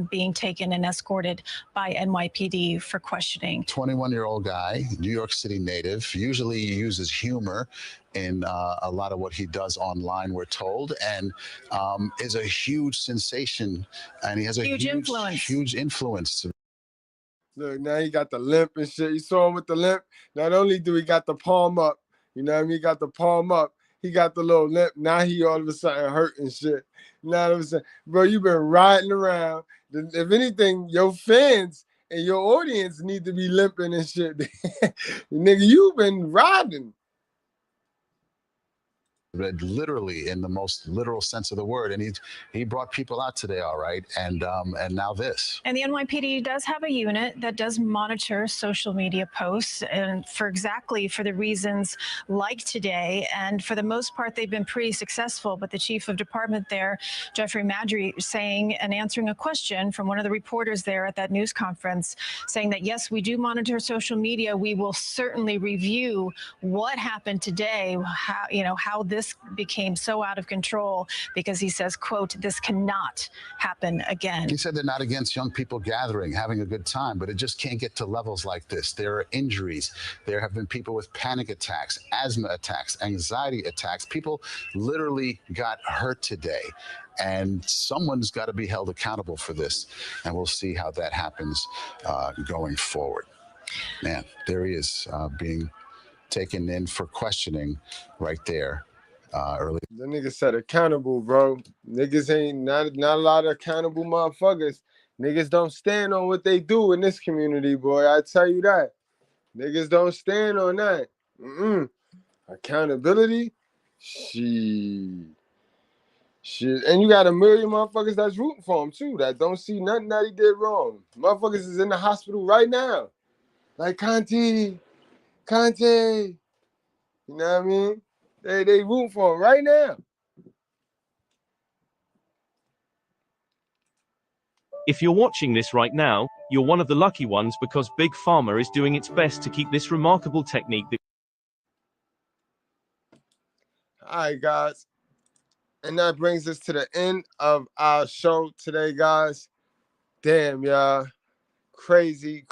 being taken and escorted by NYPD for questioning. 21-year-old guy, New York City native, usually uses humor in a lot of what he does online, we're told, and is a huge sensation, and he has a huge influence. Look, now he got the limp and shit. You saw him with the limp. Not only do he got the palm up, you know what I mean? He got the palm up. He got the little limp. Now he all of a sudden hurt and shit. Now all of a sudden, bro, you been riding around. If anything, your fans and your audience need to be limping and shit. Nigga, you been riding. But literally, in the most literal sense of the word, and he brought people out today, all right, and now this. And the NYPD does have a unit that does monitor social media posts, and for the reasons like today. And for the most part, they've been pretty successful. But the chief of department there, Jeffrey Madry, saying and answering a question from one of the reporters there at that news conference, saying that yes, we do monitor social media. We will certainly review what happened today, how this became so out of control, because he says, quote, this cannot happen again. He said they're not against young people gathering, having a good time, but it just can't get to levels like this. There are injuries. There have been people with panic attacks, asthma attacks, anxiety attacks. People literally got hurt today, and someone's got to be held accountable for this, and we'll see how that happens going forward. Man, there he is being taken in for questioning right there. Early. The nigga said accountable, bro. Niggas ain't not a lot of accountable motherfuckers. Niggas don't stand on what they do in this community, boy. I tell you that. Niggas don't stand on that. Accountability? Shit. And you got a million motherfuckers that's rooting for him, too, that don't see nothing that he did wrong. Motherfuckers is in the hospital right now. Like, Conte. You know what I mean? They rooting for him right now. If you're watching this right now, you're one of the lucky ones, because Big Pharma is doing its best to keep this remarkable technique that... All right, guys. And that brings us to the end of our show today, guys. Damn, y'all. Crazy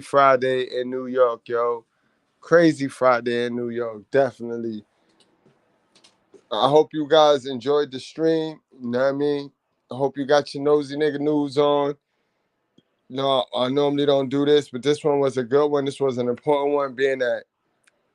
Friday in New York, yo. Crazy Friday in New York, definitely. I hope you guys enjoyed the stream. You know what I mean? I hope you got your nosy nigga news on. No, I normally don't do this, but this one was a good one. This was an important one, being that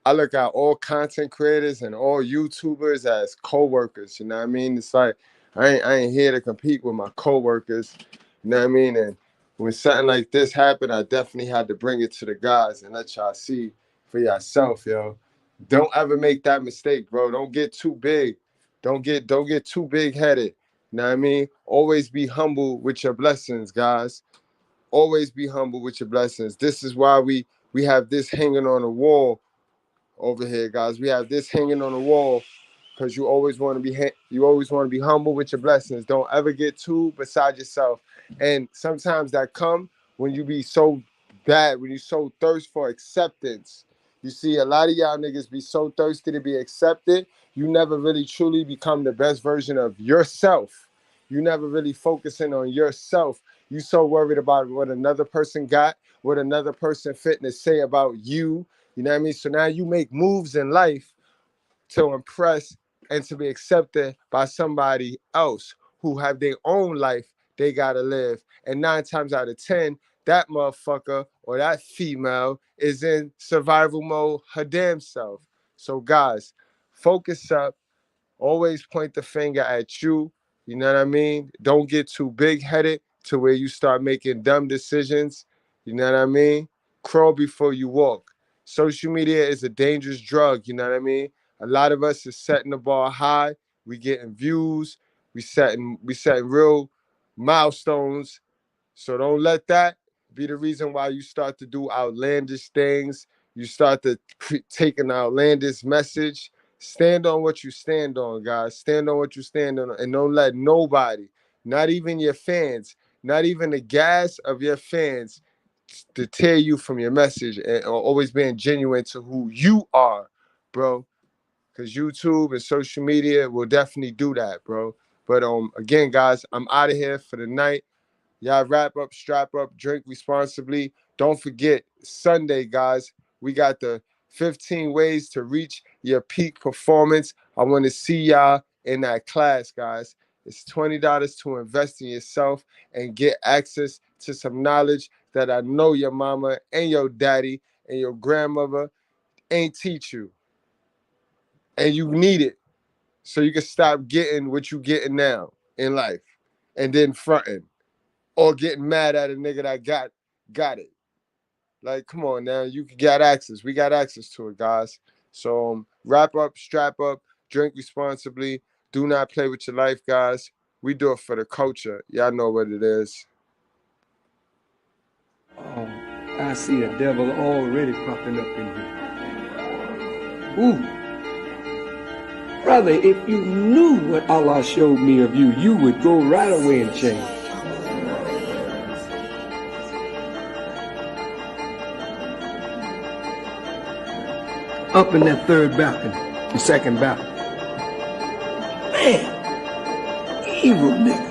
I look at all content creators and all YouTubers as co-workers. You know what I mean? It's like I ain't here to compete with my co-workers. You know what I mean? And when something like this happened, I definitely had to bring it to the guys and let y'all see for yourself, yo. Don't ever make that mistake, bro. Don't get too big. Don't get too big-headed. You know what I mean? Always be humble with your blessings, guys. Always be humble with your blessings. This is why we have this hanging on the wall over here, guys. We have this hanging on the wall because you always want to be humble with your blessings. Don't ever get too beside yourself. And sometimes that come when you be so bad, when you so thirst for acceptance. You see, a lot of y'all niggas be so thirsty to be accepted, you never really truly become the best version of yourself. You never really focusing on yourself. You so worried about what another person got, what another person fitting to say about you. You know what I mean? So now you make moves in life to impress and to be accepted by somebody else who have their own life they got to live. And 9 times out of 10, that motherfucker or that female is in survival mode her damn self. So guys, focus up. Always point the finger at you. You know what I mean? Don't get too big-headed to where you start making dumb decisions. You know what I mean? Crawl before you walk. Social media is a dangerous drug, you know what I mean? A lot of us is setting the bar high. We getting views. We setting real milestones. So don't let that be the reason why you start to do outlandish things. You start to take an outlandish message. Stand on what you stand on, guys. Stand on what you stand on, and don't let nobody, not even your fans, not even the gas of your fans, to tear you from your message, and or always being genuine to who you are, bro. Because YouTube and social media will definitely do that, bro. But again, guys, I'm out of here for the night. Y'all wrap up, strap up, drink responsibly. Don't forget, Sunday, guys, we got the 15 ways to reach your peak performance. I want to see y'all in that class, guys. It's $20 to invest in yourself and get access to some knowledge that I know your mama and your daddy and your grandmother ain't teach you. and you need it so you can stop getting what you getting now in life and then fronting or getting mad at a nigga that got it. Like, come on now, you got access. We got access to it, guys. So wrap up, strap up, drink responsibly. Do not play with your life, guys. We do it for the culture. Y'all know what it is. Oh, I see a devil already popping up in here. Ooh. Brother, if you knew what Allah showed me of you, you would go right away and change. Up in that third balcony, the second balcony. Man, evil nigga.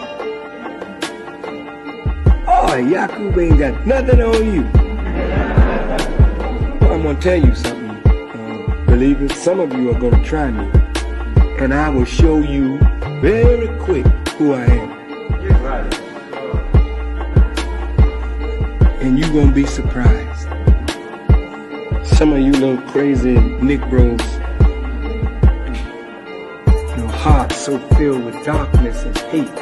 Oh, Yakub ain't got nothing on you. Well, I'm gonna tell you something, believers. Some of you are gonna try me, and I will show you very quick who I am. And you're gonna be surprised. Some of you little crazy Negroes, your heart so filled with darkness and hate.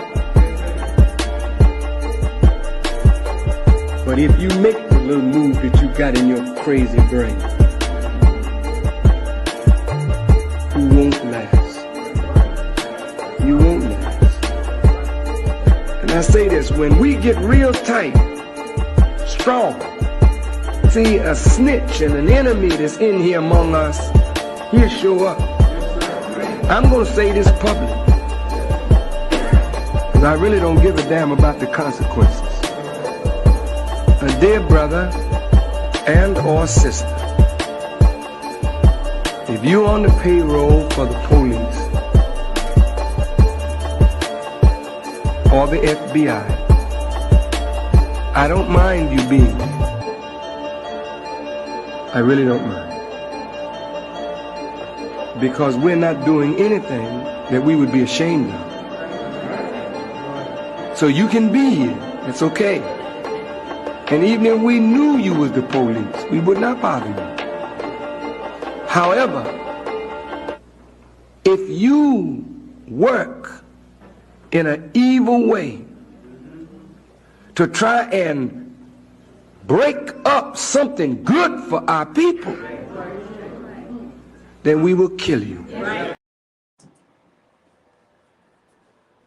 But if you make the little move that you got in your crazy brain, you won't last. You won't last. And I say this, when we get real tight, strong, see a snitch and an enemy that's in here among us, he'll show up. I'm going to say this public, because I really don't give a damn about the consequences. A dear brother and or sister, if you're on the payroll for the police or the FBI, I don't mind you being there. I really don't mind. Because we're not doing anything that we would be ashamed of. So you can be here. It's okay. And even if we knew you was the police, we would not bother you. However, if you work in an evil way to try and break up something good for our people, then we will kill you.